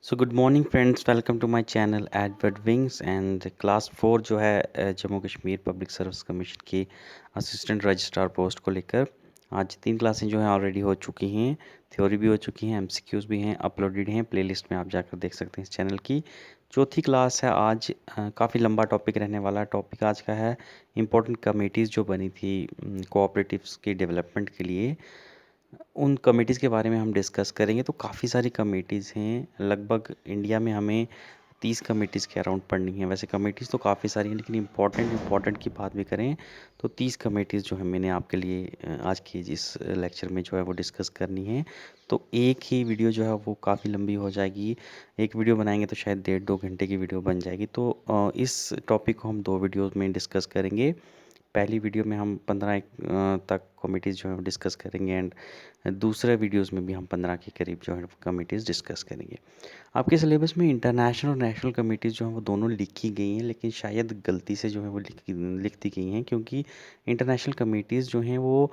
So good morning friends, welcome to my channel Edward wings and class 4 जो है Jammu Kashmir public service commission की assistant registrar post को लेकर आज 3 क्लासें जो हैं ऑलरेडी हो चुकी हैं। थ्योरी भी हो चुकी हैं, एमसीक्यूज़ भी हैं, अपलोडेड हैं प्लेलिस्ट में, आप जाकर देख सकते हैं इस चैनल की। चौथी क्लास है आज। काफ़ी लंबा टॉपिक रहने वाला है। टॉपिक आज का है इम्पोर्टेंट कमेटीज़ जो बनी थी कोऑपरेटिव्स की डेवलपमेंट के लिए। उन कमिटीज़ के बारे में हम डिस्कस करेंगे। तो काफ़ी सारी कमिटीज़ हैं, लगभग इंडिया में हमें 30 कमिटीज़ के अराउंड पढ़नी है। वैसे कमिटीज़ तो काफ़ी सारी हैं, लेकिन इम्पोर्टेंट की बात भी करें तो 30 कमिटीज़ जो है मैंने आपके लिए आज की इस लेक्चर में जो है वो डिस्कस करनी है। तो एक ही वीडियो जो है वो काफ़ी लंबी हो जाएगी। एक वीडियो बनाएंगे तो शायद 1.5-2 घंटे की वीडियो बन जाएगी। तो इस टॉपिक को हम 2 वीडियोज़ में डिस्कस करेंगे। पहली वीडियो में हम 15 तक कमिटीज़ जो है डिस्कस करेंगे एंड दूसरे वीडियोस में भी हम 15 के करीब जो है कमिटीज़ डिस्कस करेंगे। आपके सिलेबस में इंटरनेशनल और नेशनल कमिटीज़ जो हैं वो दोनों लिखी गई हैं, लेकिन शायद गलती से जो है वो लिख दी गई हैं, क्योंकि इंटरनेशनल कमिटीज़ जो हैं वो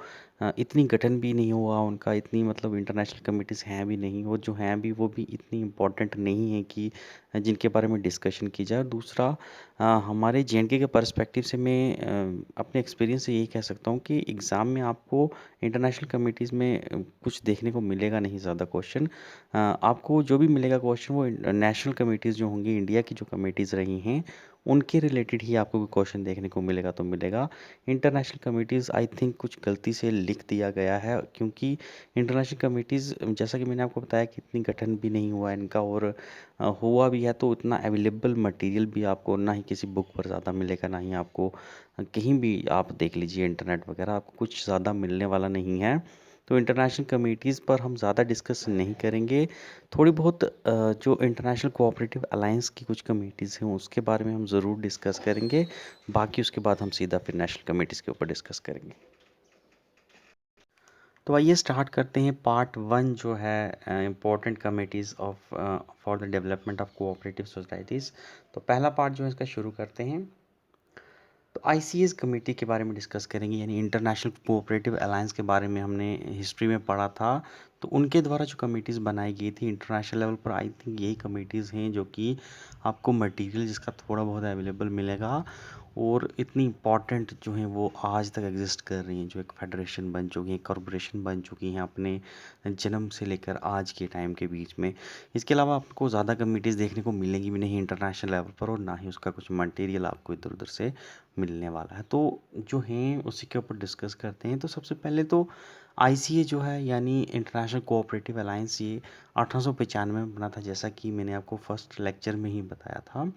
इतनी गठन भी नहीं हुआ उनका, इतनी मतलब इंटरनेशनल कमिटीज़ हैं भी नहीं, वो जो हैं भी वो भी इतनी इम्पोर्टेंट नहीं है कि जिनके बारे में डिस्कशन की जाए। और दूसरा, हमारे जेएंडके के पर्सपेक्टिव से मैं अपने एक्सपीरियंस से यही कह सकता हूँ कि एग्ज़ाम में आपको इंटरनेशनल कमिटीज़ में कुछ देखने को मिलेगा नहीं ज़्यादा क्वेश्चन। आपको जो भी मिलेगा क्वेश्चन वो नेशनल कमिटीज़ जो होंगी, इंडिया की जो कमिटीज़ रही हैं उनके रिलेटेड ही आपको क्वेश्चन देखने को मिलेगा तो मिलेगा। इंटरनेशनल कमिटीज़ आई थिंक कुछ गलती से लिख दिया गया है, क्योंकि इंटरनेशनल कमिटीज़ जैसा कि मैंने आपको बताया कि इतनी गठन भी नहीं हुआ है इनका, और हुआ भी है तो इतना अवेलेबल मटेरियल भी आपको ना ही किसी बुक पर ज़्यादा मिलेगा, ना ही आपको कहीं भी आप देख लीजिए इंटरनेट वगैरह, आपको कुछ ज़्यादा मिलने वाला नहीं है। तो इंटरनेशनल कमिटीज़ पर हम ज़्यादा डिस्कस नहीं करेंगे। थोड़ी बहुत जो इंटरनेशनल कोऑपरेटिव अलायंस की कुछ कमिटीज़ हैं उसके बारे में हम ज़रूर डिस्कस करेंगे। बाकी उसके बाद हम सीधा फिर नेशनल कमिटीज़ के ऊपर डिस्कस करेंगे। तो आइए स्टार्ट करते हैं पार्ट 1 जो है important committees of for the development of cooperative societies. तो पहला पार्ट जो है इसका शुरू करते हैं। तो आईसीएस कमेटी के बारे में डिस्कस करेंगे, यानी इंटरनेशनल कोऑपरेटिव अलायंस के बारे में हमने हिस्ट्री में पढ़ा था। तो उनके द्वारा जो कमेटीज़ बनाई गई थी इंटरनेशनल लेवल पर, आई थिंक यही कमेटीज़ हैं जो कि आपको मटेरियल जिसका थोड़ा बहुत अवेलेबल मिलेगा, और इतनी इम्पॉर्टेंट जो हैं वो आज तक एग्जिस्ट कर रही हैं, जो एक फेडरेशन बन चुकी हैं, कॉरपोरेशन बन चुकी हैं अपने जन्म से लेकर आज के टाइम के बीच में। इसके अलावा आपको ज़्यादा कमिटीज़ देखने को मिलेंगी भी नहीं इंटरनेशनल लेवल पर, और ना ही उसका कुछ मटेरियल आपको इधर उधर से मिलने वाला है। तो जो हैं उसी के ऊपर डिस्कस करते हैं। तो सबसे पहले तो आईसीए जो है, यानी इंटरनेशनल कोऑपरेटिव अलायंस, ये 1895 में बना था, जैसा कि मैंने आपको फर्स्ट लेक्चर में ही बताया था।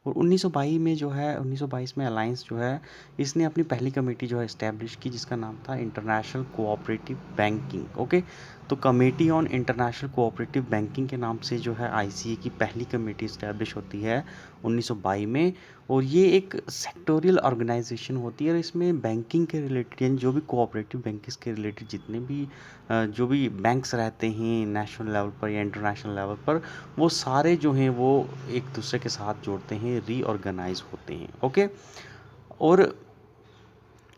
और 1922 में जो है 1922 में अलायंस जो है इसने अपनी पहली कमेटी जो है इस्टेब्लिश की, जिसका नाम था इंटरनेशनल कोऑपरेटिव बैंकिंग। ओके, तो committee on international cooperative banking के नाम से जो है आईसीए की पहली कमेटी इस्टेब्लिश होती है 1922 में। और ये एक सेक्टोरियल ऑर्गेनाइजेशन होती है, और इसमें बैंकिंग के रिलेटेड, यानी जो भी कोऑपरेटिव बैंकिंग के रिलेटेड जितने भी जो भी बैंक्स रहते हैं नेशनल लेवल पर या इंटरनेशनल लेवल पर, वो सारे जो हैं वो एक दूसरे के साथ जोड़ते हैं, रीऑर्गेनाइज होते हैं। ओके, और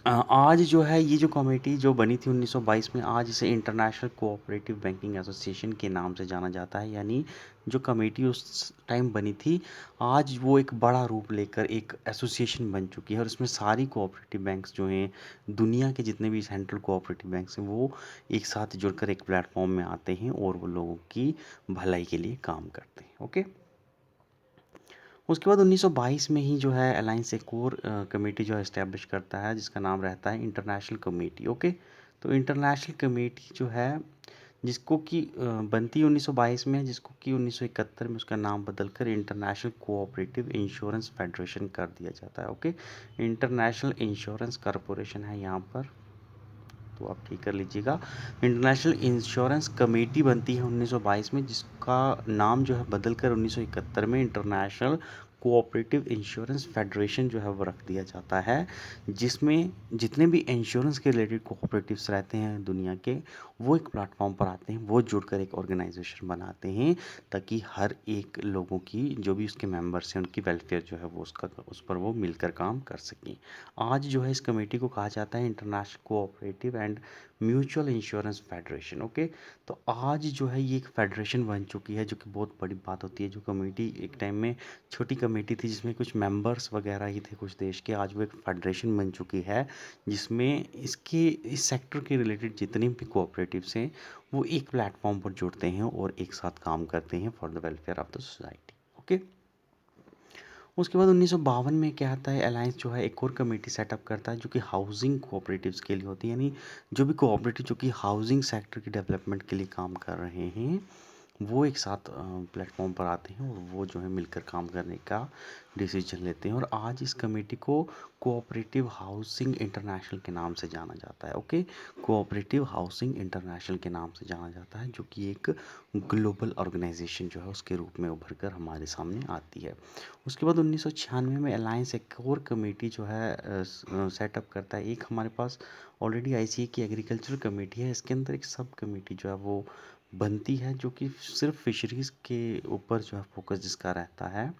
आज जो है ये जो कमेटी जो बनी थी 1922 में, आज इसे इंटरनेशनल कोऑपरेटिव बैंकिंग एसोसिएशन के नाम से जाना जाता है। यानी जो कमेटी उस टाइम बनी थी, आज वो एक बड़ा रूप लेकर एक एसोसिएशन बन चुकी है, और इसमें सारी कोऑपरेटिव बैंक्स जो हैं, दुनिया के जितने भी सेंट्रल कोऑपरेटिव बैंक्स हैं, वो एक साथ जुड़कर एक प्लेटफॉर्म में आते हैं और वो लोगों की भलाई के लिए काम करते हैं। ओके, उसके बाद 1922 में ही जो है अलायंस एक और कमेटी जो है इस्टेब्लिश करता है, जिसका नाम रहता है इंटरनेशनल कमेटी। ओके, तो इंटरनेशनल कमेटी जो है जिसको कि बनती 1922 में, जिसको कि 1971 में उसका नाम बदलकर इंटरनेशनल कोऑपरेटिव इंश्योरेंस फेडरेशन कर दिया जाता है। ओके, इंटरनेशनल इंश्योरेंस कॉरपोरेशन है यहाँ पर, तो आप ठीक कर लीजिएगा। इंटरनेशनल इंश्योरेंस कमेटी बनती है 1922 में, जिसका नाम जो है बदलकर 1971 में इंटरनेशनल कोऑपरेटिव इंश्योरेंस फेडरेशन जो है वो रख दिया जाता है, जिसमें जितने भी इंश्योरेंस के रिलेटेड कोऑपरेटिव्स रहते हैं दुनिया के, वो एक प्लेटफॉर्म पर आते हैं, वो जुड़कर एक ऑर्गेनाइजेशन बनाते हैं, ताकि हर एक लोगों की जो भी उसके मेंबर्स हैं उनकी वेलफेयर जो है वो उसका उस पर वो मिलकर काम कर सकें। आज जो है इस कमेटी को कहा जाता है international cooperative and mutual insurance federation. Okay, तो आज जो है ये एक फेडरेशन बन चुकी है, जो कि बहुत बड़ी बात होती है। जो कमेटी एक टाइम में छोटी कमेटी थी जिसमें कुछ मेंबर्स वगैरह ही थे कुछ देश के, आज वो एक फेडरेशन बन चुकी है जिसमें इसके इस सेक्टर के रिलेटेड जितने भी कोऑपरेटिव्स हैं वो एक प्लेटफॉर्म पर जुड़ते हैं और एक साथ काम करते हैं for the welfare of the society. Okay, उसके बाद 1952 में क्या आता है, अलायंस जो है एक और कमेटी सेटअप करता है जो कि हाउसिंग कोऑपरेटिव्स के लिए होती है। यानी जो भी कोऑपरेटिव जो कि हाउसिंग सेक्टर की डेवलपमेंट के लिए काम कर रहे हैं वो एक साथ प्लेटफॉर्म पर आते हैं और वो जो है मिलकर काम करने का डिसीजन लेते हैं। और आज इस कमेटी को कोऑपरेटिव हाउसिंग इंटरनेशनल के नाम से जाना जाता है। ओके, कोऑपरेटिव हाउसिंग इंटरनेशनल के नाम से जाना जाता है, जो कि एक ग्लोबल ऑर्गेनाइजेशन जो है उसके रूप में उभर कर हमारे सामने आती है। उसके बाद 1996 में अलायंस एक और कमेटी जो है सेटअप करता है। एक हमारे पास ऑलरेडी आईसीए की एग्रीकल्चर कमेटी है, इसके अंदर एक सब कमेटी जो है वो बनती है जो कि सिर्फ फिशरीज़ के ऊपर जो है फोकस जिसका रहता है।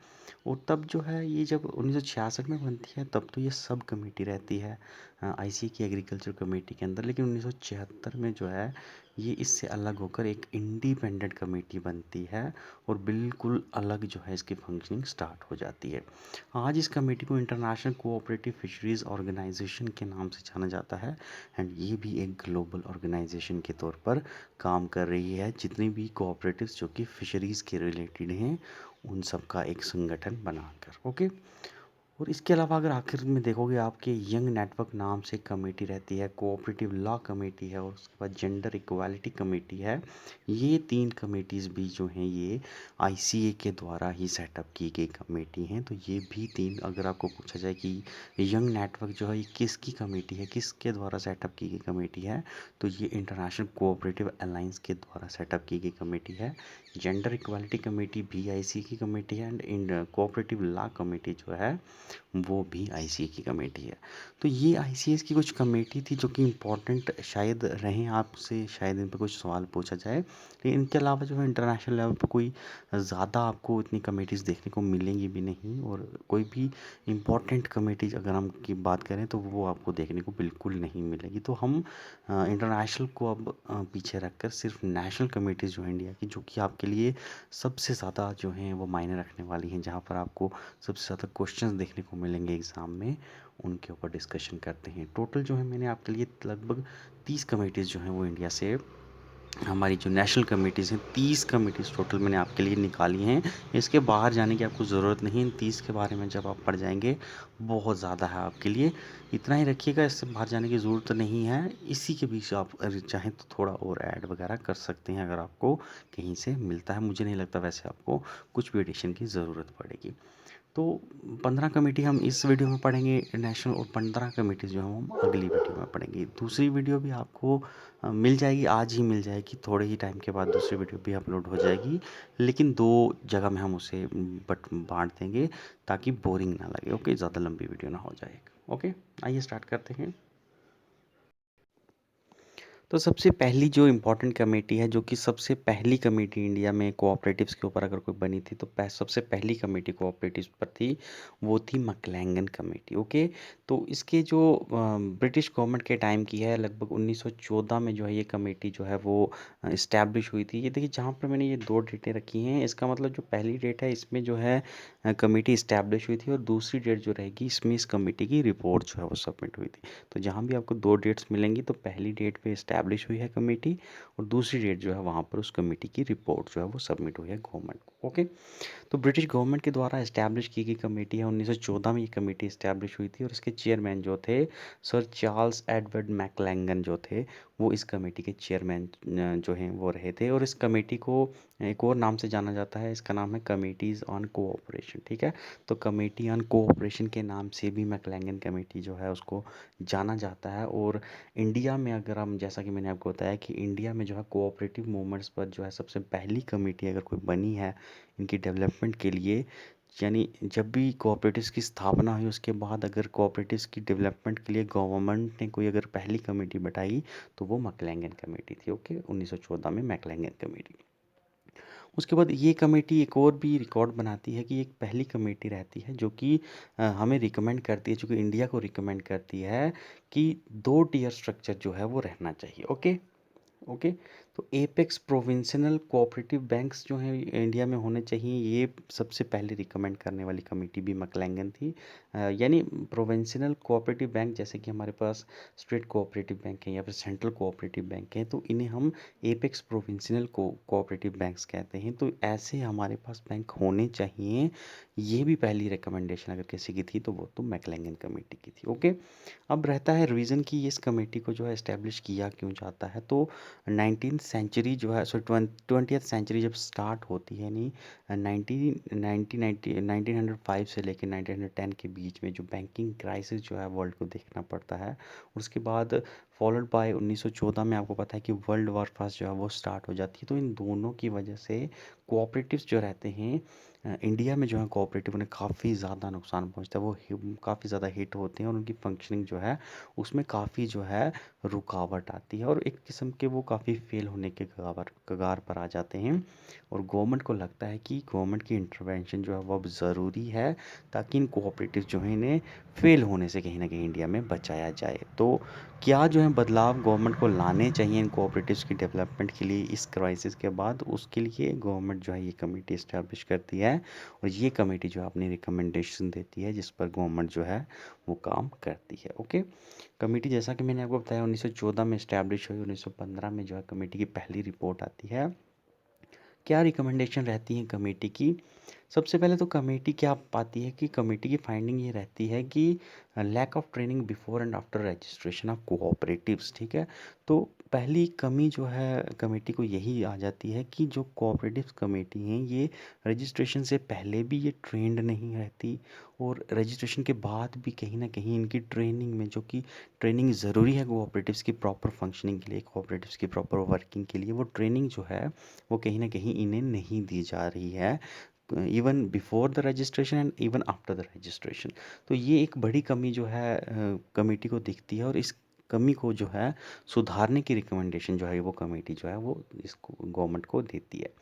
और तब जो है ये जब 1966 में बनती है तब तो ये सब कमेटी रहती है आईसीए की एग्रीकल्चर कमेटी के अंदर। लेकिन 1976 में जो है ये इससे अलग होकर एक इंडिपेंडेंट कमेटी बनती है और बिल्कुल अलग जो है इसकी फंक्शनिंग स्टार्ट हो जाती है। आज इस कमेटी को इंटरनेशनल कोऑपरेटिव फिशरीज़ ऑर्गेनाइजेशन के नाम से जाना जाता है एंड ये भी एक ग्लोबल ऑर्गेनाइजेशन के तौर पर काम कर रही है। जितने भी कोऑपरेटिव्स जो कि फिशरीज़ के रिलेटेड हैं उन सब का एक संगठन बनाकर। ओके, और इसके अलावा अगर आखिर में देखोगे आपके यंग नेटवर्क नाम से कमेटी रहती है, कोऑपरेटिव लॉ कमेटी है और उसके बाद जेंडर इक्वालिटी कमेटी है। ये तीन कमेटीज़ भी जो हैं ये आईसीए के द्वारा ही सेटअप की गई कमेटी हैं। तो ये भी तीन, अगर आपको पूछा जाए कि यंग नेटवर्क जो है ये किसकी कमेटी है, किसके द्वारा सेटअप की गई कमेटी है, तो ये इंटरनेशनल कोऑपरेटिव अलायंस के द्वारा सेटअप की गई कमेटी है। जेंडर इक्वालिटी कमेटी भी आईसीए की कमेटी है एंड कोऑपरेटिव लॉ कमेटी जो है वो भी आईसीए की कमेटी है। तो ये आईसीएस की कुछ कमेटी थी जो कि इम्पोर्टेंट शायद रहें, आपसे शायद इन पर कुछ सवाल पूछा जाए। लेकिन इनके अलावा जो है इंटरनेशनल लेवल पर कोई ज़्यादा आपको इतनी कमेटीज़ देखने को मिलेंगी भी नहीं, और कोई भी इम्पोर्टेंट कमेटीज अगर हम की बात करें तो वो आपको देखने को बिल्कुल नहीं मिलेगी। तो हम इंटरनेशनल को अब पीछे रखकर सिर्फ नेशनल कमेटीज़ जो है इंडिया की, जो कि आपके लिए सबसे ज़्यादा जो हैं वो मायने रखने वाली हैं, जहाँ पर आपको सबसे ज़्यादा क्वेश्चंस देखने को मिलेंगे एग्ज़ाम में, उनके ऊपर डिस्कशन करते हैं। टोटल जो है मैंने आपके लिए लगभग 30 कमेटीज़ जो हैं वो इंडिया से, हमारी जो नेशनल कमेटीज़ हैं 30 कमेटीज़ टोटल मैंने आपके लिए निकाली हैं। इसके बाहर जाने की आपको ज़रूरत नहीं है। इन 30 के बारे में जब आप पढ़ जाएंगे बहुत ज़्यादा है आपके लिए, इतना ही रखिएगा, इससे बाहर जाने की ज़रूरत नहीं है। इसी के बीच आप अगर चाहें तो थोड़ा और ऐड वगैरह कर सकते हैं अगर आपको कहीं से मिलता है। मुझे नहीं लगता वैसे आपको कुछ भी एडिशन की ज़रूरत पड़ेगी। तो 15 कमेटी हम इस वीडियो में पढ़ेंगे नेशनल, और 15 कमेटी जो है हम अगली वीडियो में पढ़ेंगे। दूसरी वीडियो भी आपको मिल जाएगी, आज ही मिल जाएगी, थोड़े ही टाइम के बाद दूसरी वीडियो भी अपलोड हो जाएगी। लेकिन 2 जगह में हम उसे बट बांट देंगे ताकि बोरिंग ना लगे। ओके, ज़्यादा लंबी वीडियो ना हो जाए। ओके, आइए स्टार्ट करते हैं। तो सबसे पहली जो इम्पोर्टेंट कमेटी है, जो कि सबसे पहली कमेटी इंडिया में कोऑपरेटिव्स के ऊपर अगर कोई बनी थी, तो सबसे पहली कमेटी कोऑपरेटिव्स पर थी, वो थी मैकलैंगन कमेटी। ओके, तो इसके जो ब्रिटिश गवर्नमेंट के टाइम की है, लगभग 1914 में जो है ये कमेटी जो है वो इस्टेब्लिश हुई थी। ये देखिए जहाँ पर मैंने ये 2 डेटें रखी हैं, इसका मतलब जो पहली डेट है इसमें जो है कमेटी इस्टेब्लिश हुई थी, और दूसरी डेट जो रहेगी इसमें इस कमेटी की रिपोर्ट जो है वो सबमिट हुई थी। तो जहाँ भी आपको 2 डेट्स मिलेंगी तो पहली डेट पे इस्टेब्लिश हुई है कमेटी, और दूसरी डेट जो है वहाँ पर उस कमेटी की रिपोर्ट जो है वो सबमिट हुई है गवर्नमेंट को। ओके, तो ब्रिटिश गवर्नमेंट के द्वारा इस्टेब्लिश की गई कमेटी है। 1914 में ये कमेटी इस्टेब्लिश हुई थी, और इसके चेयरमैन जो थे सर चार्ल्स एडवर्ड मैकलैंगन जो थे, वो इस कमेटी के चेयरमैन जो हैं वो रहे थे। और इस कमेटी को एक और नाम से जाना जाता है, इसका नाम है कमेटीज़ ऑन कोऑपरेशन। ठीक है, तो कमेटी ऑन कोऑपरेशन के नाम से भी मैकलैंगन कमेटी जो है उसको जाना जाता है। और इंडिया में अगर हम, जैसा कि मैंने आपको बताया कि इंडिया में जो है कोऑपरेटिव मूवमेंट्स पर जो है सबसे पहली कमेटी अगर कोई बनी है इनकी डेवलपमेंट के लिए, यानी जब भी कोऑपरेटिव्स की स्थापना हुई उसके बाद अगर कोऑपरेटिव्स की डेवलपमेंट के लिए गवर्नमेंट ने कोई अगर पहली कमेटी बैठाई तो वो मैकलैंगन कमेटी थी। ओके, 1914 में मैकलैंगन कमेटी। उसके बाद ये कमेटी एक और भी रिकॉर्ड बनाती है कि एक पहली कमेटी रहती है जो कि हमें रिकमेंड करती है, जो कि इंडिया को रिकमेंड करती है कि 2 टियर स्ट्रक्चर जो है वो रहना चाहिए। ओके। ओके। तो एपेक्स प्रोविंशियल कोऑपरेटिव बैंक्स जो हैं इंडिया में होने चाहिए, ये सबसे पहले रिकमेंड करने वाली कमेटी भी मैकलैंगन थी। यानी प्रोविंशियल कोऑपरेटिव बैंक, जैसे कि हमारे पास स्टेट कोऑपरेटिव बैंक है या फिर सेंट्रल कोऑपरेटिव बैंक है, तो इन्हें हम एपेक्स प्रोविंशियल कोऑपरेटिव बैंक्स कहते हैं। तो ऐसे हमारे पास बैंक होने चाहिए। ये भी पहली रिकमेंडेशन अगर किसी की थी तो वो तो मैकलैंगन कमेटी की थी। ओके। अब रहता है रीज़न कि इस कमेटी को जो है इस्टेब्लिश किया क्यों जाता है। तो 19th सेंचुरी जो है, 20th सेंचुरी जब स्टार्ट होती है, नहीं 1905 से लेकर 1910 के बीच में जो बैंकिंग क्राइसिस जो है वर्ल्ड को देखना पड़ता है। उसके बाद फॉलोड बाय 1914 में आपको पता है कि वर्ल्ड वॉर फर्स्ट जो है वो स्टार्ट हो जाती है। तो इन दोनों की वजह से कोऑपरेटिव्स जो रहते हैं इंडिया में, जो है कोऑपरेटिव, उन्हें काफ़ी ज़्यादा नुकसान पहुंचता है। वो काफ़ी ज़्यादा हिट होते हैं और उनकी फंक्शनिंग जो है उसमें काफ़ी जो है रुकावट आती है और एक किस्म के वो काफ़ी फेल होने के कगार पर आ जाते हैं। और गवर्नमेंट को लगता है कि गवर्नमेंट की इंटरवेंशन जो है वो अब ज़रूरी है, ताकि इन कोऑपरेटिव जो हैं इन्हें फेल होने से कहीं ना कहीं इंडिया में बचाया जाए। तो क्या जो है बदलाव गवर्नमेंट को लाने चाहिए इन कोऑपरेटिव्स की डेवलपमेंट के लिए इस क्राइसिस के बाद, उसके लिए गवर्नमेंट जो है ये कमेटी इस्टेब्लिश करती है और ये कमेटी जो है अपनी रिकमेंडेशन देती है जिस पर गवर्नमेंट जो है वो काम करती है। ओके। कमेटी, जैसा कि मैंने आपको बताया, 1914 में इस्टेब्लिश हुई। 1915 में जो है कमेटी की पहली रिपोर्ट आती है। क्या रिकमेंडेशन रहती है कमेटी की? सबसे पहले तो कमेटी क्या पाती है कि कमेटी की फाइंडिंग ये रहती है कि lack of training before and after registration of cooperatives. ठीक है। तो पहली कमी जो है कमेटी को यही आ जाती है कि जो कोऑपरेटिव्स कमेटी हैं ये रजिस्ट्रेशन से पहले भी ये ट्रेंड नहीं रहती और रजिस्ट्रेशन के बाद भी कहीं ना कहीं इनकी ट्रेनिंग में, जो कि ट्रेनिंग ज़रूरी है कोऑपरेटिव्स की प्रॉपर फंक्शनिंग के लिए, कोऑपरेटिव्स की प्रॉपर वर्किंग के लिए, वो ट्रेनिंग जो है वो कहीं ना कहीं इन्हें नहीं दी जा रही है, even before the registration and even after the registration. तो ये एक बड़ी कमी जो है कमेटी को दिखती है और इस कमी को जो है सुधारने की रिकमेंडेशन जो है वो कमेटी जो है वो इसको गवर्नमेंट को देती है।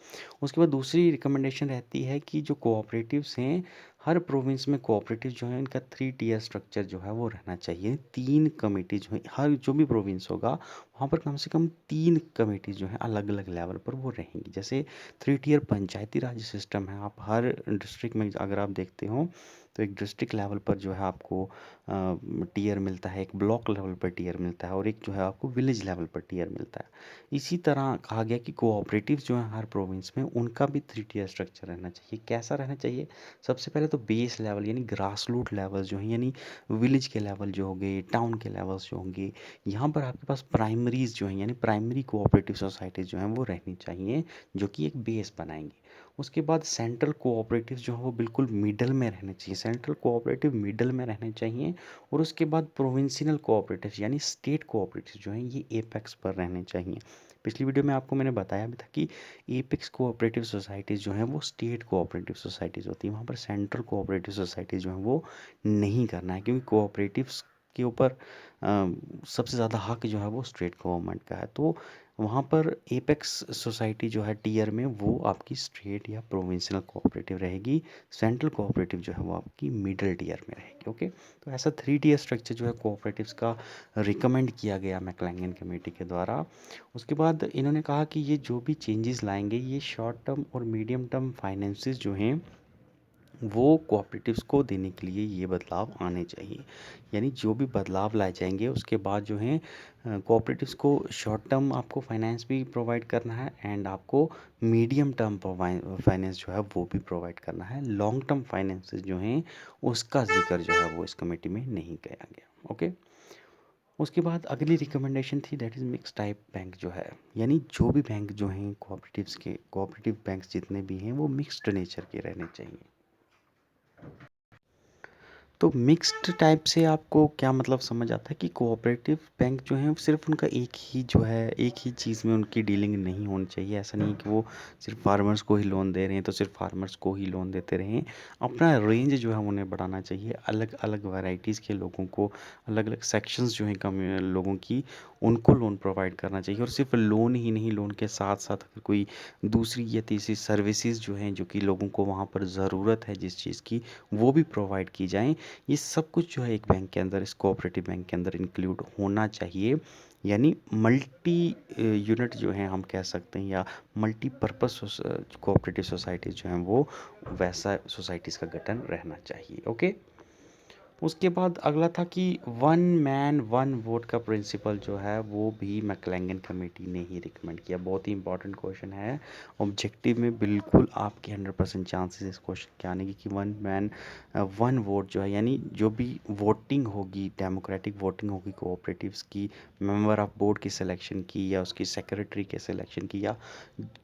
उसके बाद दूसरी रिकमेंडेशन रहती है कि जो कोऑपरेटिव्स हैं, हर प्रोविंस में कोऑपरेटिव जो है इनका 3 टियर स्ट्रक्चर जो है वो रहना चाहिए। 3 कमेटी जो है, हर जो भी प्रोविंस होगा वहाँ पर कम से कम 3 कमेटी जो है अलग अलग लेवल पर वो रहेंगी। जैसे 3 टियर पंचायती राज सिस्टम है, आप हर डिस्ट्रिक्ट में अगर आप देखते हो तो एक डिस्ट्रिक्ट लेवल पर जो है आपको टियर मिलता है, एक ब्लॉक लेवल पर टियर मिलता है और एक जो है आपको विलेज लेवल पर टियर मिलता है। इसी तरह कहा गया कि कोऑपरेटिव जो है हर प्रोविंस में उनका भी 3 टियर स्ट्रक्चर रहना चाहिए। कैसा रहना चाहिए? सबसे पहले तो बेस लेवल यानी ग्रास रूट लेवल जो है, यानी विलेज के लेवल जो होंगे, टाउन के लेवल्स जो होंगे, यहाँ पर आपके पास प्राइमरीज जो हैं यानी प्राइमरी कोऑपरेटिव सोसाइटीज़ जो हैं वो रहनी चाहिए, जो कि एक बेस बनाएंगे। उसके बाद सेंट्रल कोऑपरेटिव जो है वो बिल्कुल मिडल में रहने चाहिए, सेंट्रल कोऑपरेटिव मिडल में रहने चाहिए। और उसके बाद प्रोविंशियल कोऑपरेटिव यानी स्टेट कोऑपरेटिव जो हैं ये एपेक्स पर रहने चाहिए। पिछली वीडियो में आपको मैंने बताया भी था कि एपेक्स कोऑपरेटिव सोसाइटीज़ जो हैं वो स्टेट कोऑपरेटिव सोसाइटीज़ होती हैं, वहाँ पर सेंट्रल कोऑपरेटिव सोसाइटीज़ जो हैं वो नहीं करना है, क्योंकि कोऑपरेटिव्स के ऊपर सबसे ज़्यादा हक जो है वो स्टेट गवर्नमेंट का है। तो वहाँ पर एपेक्स सोसाइटी जो है टियर में वो आपकी स्टेट या प्रोविंशियल कोऑपरेटिव रहेगी, सेंट्रल कोऑपरेटिव जो है वो आपकी मिडिल टियर में रहेगी। ओके। तो ऐसा 3 टियर स्ट्रक्चर जो है कोऑपरेटिव्स का रिकमेंड किया गया मैकलैंगन कमेटी के द्वारा। उसके बाद इन्होंने कहा कि ये जो भी चेंजेस लाएंगे ये शॉर्ट टर्म और मीडियम टर्म फाइनेंसेस जो हैं वो कोऑपरेटिव्स को देने के लिए ये बदलाव आने चाहिए। यानी जो भी बदलाव लाए जाएंगे उसके बाद जो है कोऑपरेटिव्स को शॉर्ट टर्म आपको फाइनेंस भी प्रोवाइड करना है एंड आपको मीडियम टर्म फाइनेंस जो है वो भी प्रोवाइड करना है। लॉन्ग टर्म फाइनेंसेस जो हैं उसका जिक्र जो है वो इस कमेटी में नहीं किया गया। ओके। उसके बाद अगली रिकमेंडेशन थी, that is mix type bank जो है, यानी जो भी बैंक जो हैं कोऑपरेटिव्स के, कोऑपरेटिव बैंक्स जितने भी हैं वो मिक्स्ड नेचर के रहने चाहिए। तो मिक्स्ड टाइप से आपको क्या मतलब समझ आता है कि कोऑपरेटिव बैंक जो हैं सिर्फ उनका एक ही जो है एक ही चीज़ में उनकी डीलिंग नहीं होनी चाहिए। ऐसा नहीं है कि वो सिर्फ फार्मर्स को ही लोन दे रहे हैं तो सिर्फ फार्मर्स को ही लोन देते रहें। अपना रेंज जो है उन्हें बढ़ाना चाहिए, अलग अलग वैरायटीज़ के लोगों को, अलग अलग सेक्शंस जो हैं कम लोगों की, उनको लोन प्रोवाइड करना चाहिए। और सिर्फ लोन ही नहीं, लोन के साथ साथ अगर कोई दूसरी या तीसरी सर्विसेज जो हैं जो कि लोगों को वहाँ पर ज़रूरत है जिस चीज़ की, वो भी प्रोवाइड की जाएँ। ये सब कुछ जो है एक बैंक के अंदर, इस कोऑपरेटिव बैंक के अंदर इंक्लूड होना चाहिए। यानी मल्टी यूनिट जो हैं हम कह सकते हैं, या मल्टीपर्पस कोऑपरेटिव सोसाइटीज़ जो हैं वो वैसा सोसाइटीज़ का गठन रहना चाहिए। ओके। उसके बाद अगला था कि वन मैन वन वोट का प्रिंसिपल जो है वो भी मैकलेंगन कमेटी ने ही रिकमेंड किया। बहुत ही इंपॉर्टेंट क्वेश्चन है। ऑब्जेक्टिव में बिल्कुल आपके 100% चांसेस इस क्वेश्चन के आने की कि वन मैन वन वोट जो है, यानी जो भी वोटिंग होगी, डेमोक्रेटिक वोटिंग होगी कोऑपरेटिव्स की, मेंबर ऑफ बोर्ड की सिलेक्शन की या उसकी सेक्रेटरी के सिलेक्शन की, या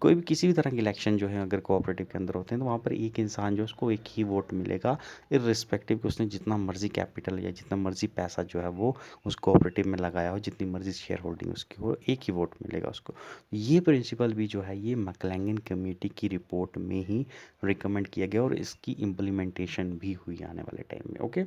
कोई भी किसी भी तरह की इलेक्शन जो है अगर कोऑपरेटिव के अंदर होते हैं, तो वहाँ पर एक इंसान जो उसको एक ही वोट मिलेगा, इर्रिस्पेक्टिव कि उसने जितना मर्जी कैपिटल या जितना मर्जी पैसा जो है वो उस कोऑपरेटिव में लगाया हो, जितनी मर्जी शेयर होल्डिंग उसकी हो, एक ही वोट मिलेगा उसको। ये प्रिंसिपल भी जो है ये मैकलेंगन कमेटी की रिपोर्ट में ही रिकमेंड किया गया और इसकी इम्प्लीमेंटेशन भी हुई आने वाले टाइम में। ओके।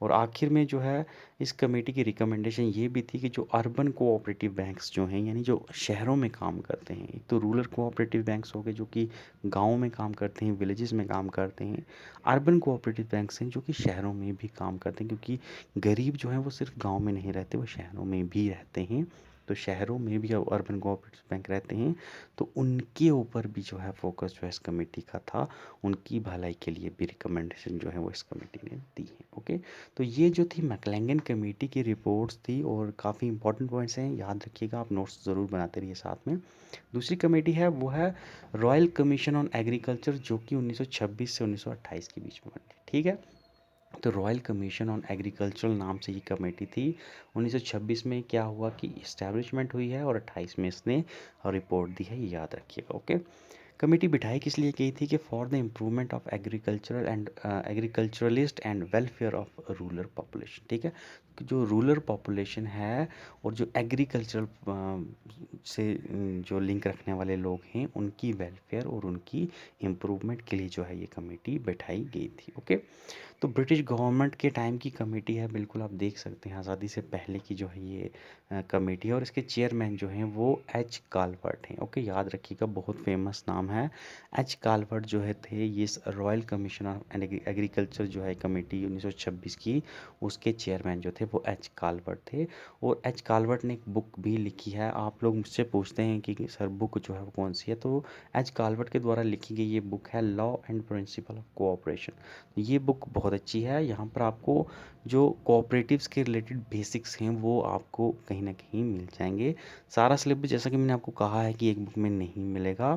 और आखिर में जो है इस कमेटी की रिकमेंडेशन ये भी थी कि जो अर्बन कोऑपरेटिव बैंक्स जो हैं, यानी जो शहरों में काम करते हैं, एक तो रूरल कोऑपरेटिव बैंक्स हो गए जो कि गाँव में काम करते हैं, विलेजेस में काम करते हैं। अर्बन कोऑपरेटिव बैंक्स हैं जो कि शहरों में भी काम करते हैं, क्योंकि गरीब जो हैं वो सिर्फ गांव में नहीं रहते, वो शहरों में भी रहते हैं। तो शहरों में भी अब अर्बन कोऑपरेटिव बैंक रहते हैं, तो उनके ऊपर भी जो है फोकस जो है इस कमेटी का था। उनकी भलाई के लिए भी रिकमेंडेशन जो है वो इस कमेटी ने दी है। ओके। तो ये जो थी मैकलेंगन कमेटी की रिपोर्ट्स थी और काफ़ी इंपॉर्टेंट पॉइंट्स हैं, याद रखिएगा, आप नोट्स ज़रूर बनाते रहिए साथ में। दूसरी कमेटी है वो है रॉयल कमीशन ऑन एग्रीकल्चर, जो कि 1926 से 1928 के बीच में बनी थी। ठीक है। तो रॉयल कमीशन ऑन एग्रीकल्चरल नाम से ये कमेटी थी। 1926 में क्या हुआ कि इस्टेब्लिशमेंट हुई है और 28 में इसने रिपोर्ट दी है, ये याद रखिएगा। ओके। कमेटी बिठाई किस लिए गई थी कि for the improvement of agricultural and agriculturalist and welfare of rural population. ठीक है। कि जो रूरल पॉपुलेशन है और जो एग्रीकल्चरल से जो लिंक रखने वाले लोग हैं, उनकी वेलफेयर और उनकी इम्प्रूवमेंट के लिए जो है ये कमेटी बैठाई गई थी। ओके। तो ब्रिटिश गवर्नमेंट के टाइम की कमेटी है, बिल्कुल आप देख सकते हैं आज़ादी से पहले की जो है ये कमेटी है। और इसके चेयरमैन जो हैं वो एच काल्वर्ट हैं। ओके। याद रखिएगा, बहुत फेमस नाम है। एच काल्वर्ट जो है थे ये रॉयल कमीशन ऑफ एग्रीकल्चर जो है कमेटी 1926 की, उसके चेयरमैन जो थे वो एच काल्वर्ट थे। और एच काल्वर्ट ने एक बुक भी लिखी है। आप लोग मुझसे पूछते हैं कि सर बुक जो है वो कौन सी है, तो एच काल्वर्ट के द्वारा लिखी गई ये बुक है law and principle of cooperation. ये बुक बहुत अच्छी है। यहाँ पर आपको जो कोऑपरेटिव्स के रिलेटेड बेसिक्स हैं वो आपको कहीं ना कहीं मिल जाएंगे। सारा सिलेबस जैसा कि मैंने आपको कहा है कि एक बुक में नहीं मिलेगा,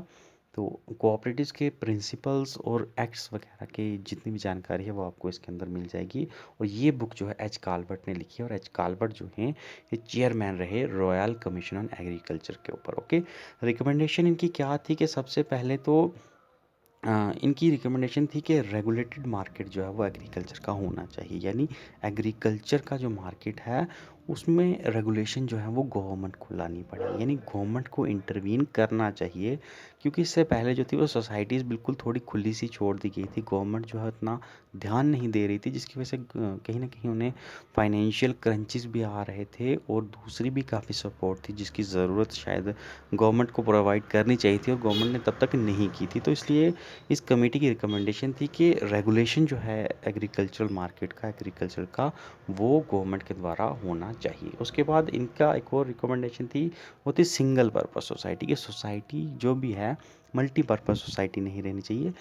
तो कोऑपरेटिव्स के प्रिंसिपल्स और एक्ट्स वगैरह के जितनी भी जानकारी है वो आपको इसके अंदर मिल जाएगी। और ये बुक जो है एच काल्वर्ट ने लिखी है, और एच काल्वर्ट जो हैं ये चेयरमैन रहे रॉयल कमीशन ऑन एग्रीकल्चर के ऊपर। ओके। रिकमेंडेशन इनकी क्या थी कि सबसे पहले तो इनकी रिकमेंडेशन थी कि रेगुलेटेड मार्केट जो है वो एग्रीकल्चर का होना चाहिए। यानी एग्रीकल्चर का जो मार्केट है उसमें रेगुलेशन जो है वो गवर्नमेंट को लानी पड़ेगी, यानी गवर्नमेंट को इंटरवीन करना चाहिए। क्योंकि इससे पहले जो थी वो सोसाइटीज़ बिल्कुल थोड़ी खुली सी छोड़ दी गई थी, गवर्नमेंट जो है उतना ध्यान नहीं दे रही थी, जिसकी वजह से कहीं ना कहीं उन्हें फाइनेंशियल क्रंचेस भी आ रहे थे और दूसरी भी काफ़ी सपोर्ट थी जिसकी ज़रूरत शायद गवर्नमेंट को प्रोवाइड करनी चाहिए थी और गवर्नमेंट ने तब तक नहीं की थी। तो इसलिए इस कमेटी की रिकमेंडेशन थी कि रेगुलेशन जो है एग्रीकल्चरल मार्केट का, एग्रीकल्चर का, वो गवर्नमेंट के द्वारा होना चाहिए। उसके बाद इनका एक और रिकमेंडेशन थी, वो थी सिंगल पर्पस सोसाइटी। की सोसाइटी जो भी है मल्टीपर्पज़ सोसाइटी नहीं रहनी चाहिए।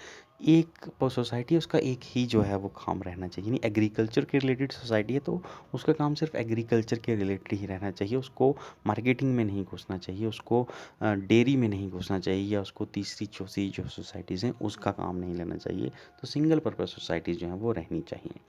एक सोसाइटी है उसका एक ही जो है वो काम रहना चाहिए। यानी एग्रीकल्चर के रिलेटेड सोसाइटी है तो उसका काम सिर्फ एग्रीकल्चर के रिलेटेड ही रहना चाहिए। उसको मार्केटिंग में नहीं घुसना चाहिए, उसको डेयरी में नहीं घुसना चाहिए, या उसको तीसरी चौथी जो सोसाइटीज़ हैं उसका काम नहीं लेना चाहिए। तो सिंगल पर्पज़ सोसाइटीज़ जो हैं वो रहनी चाहिए।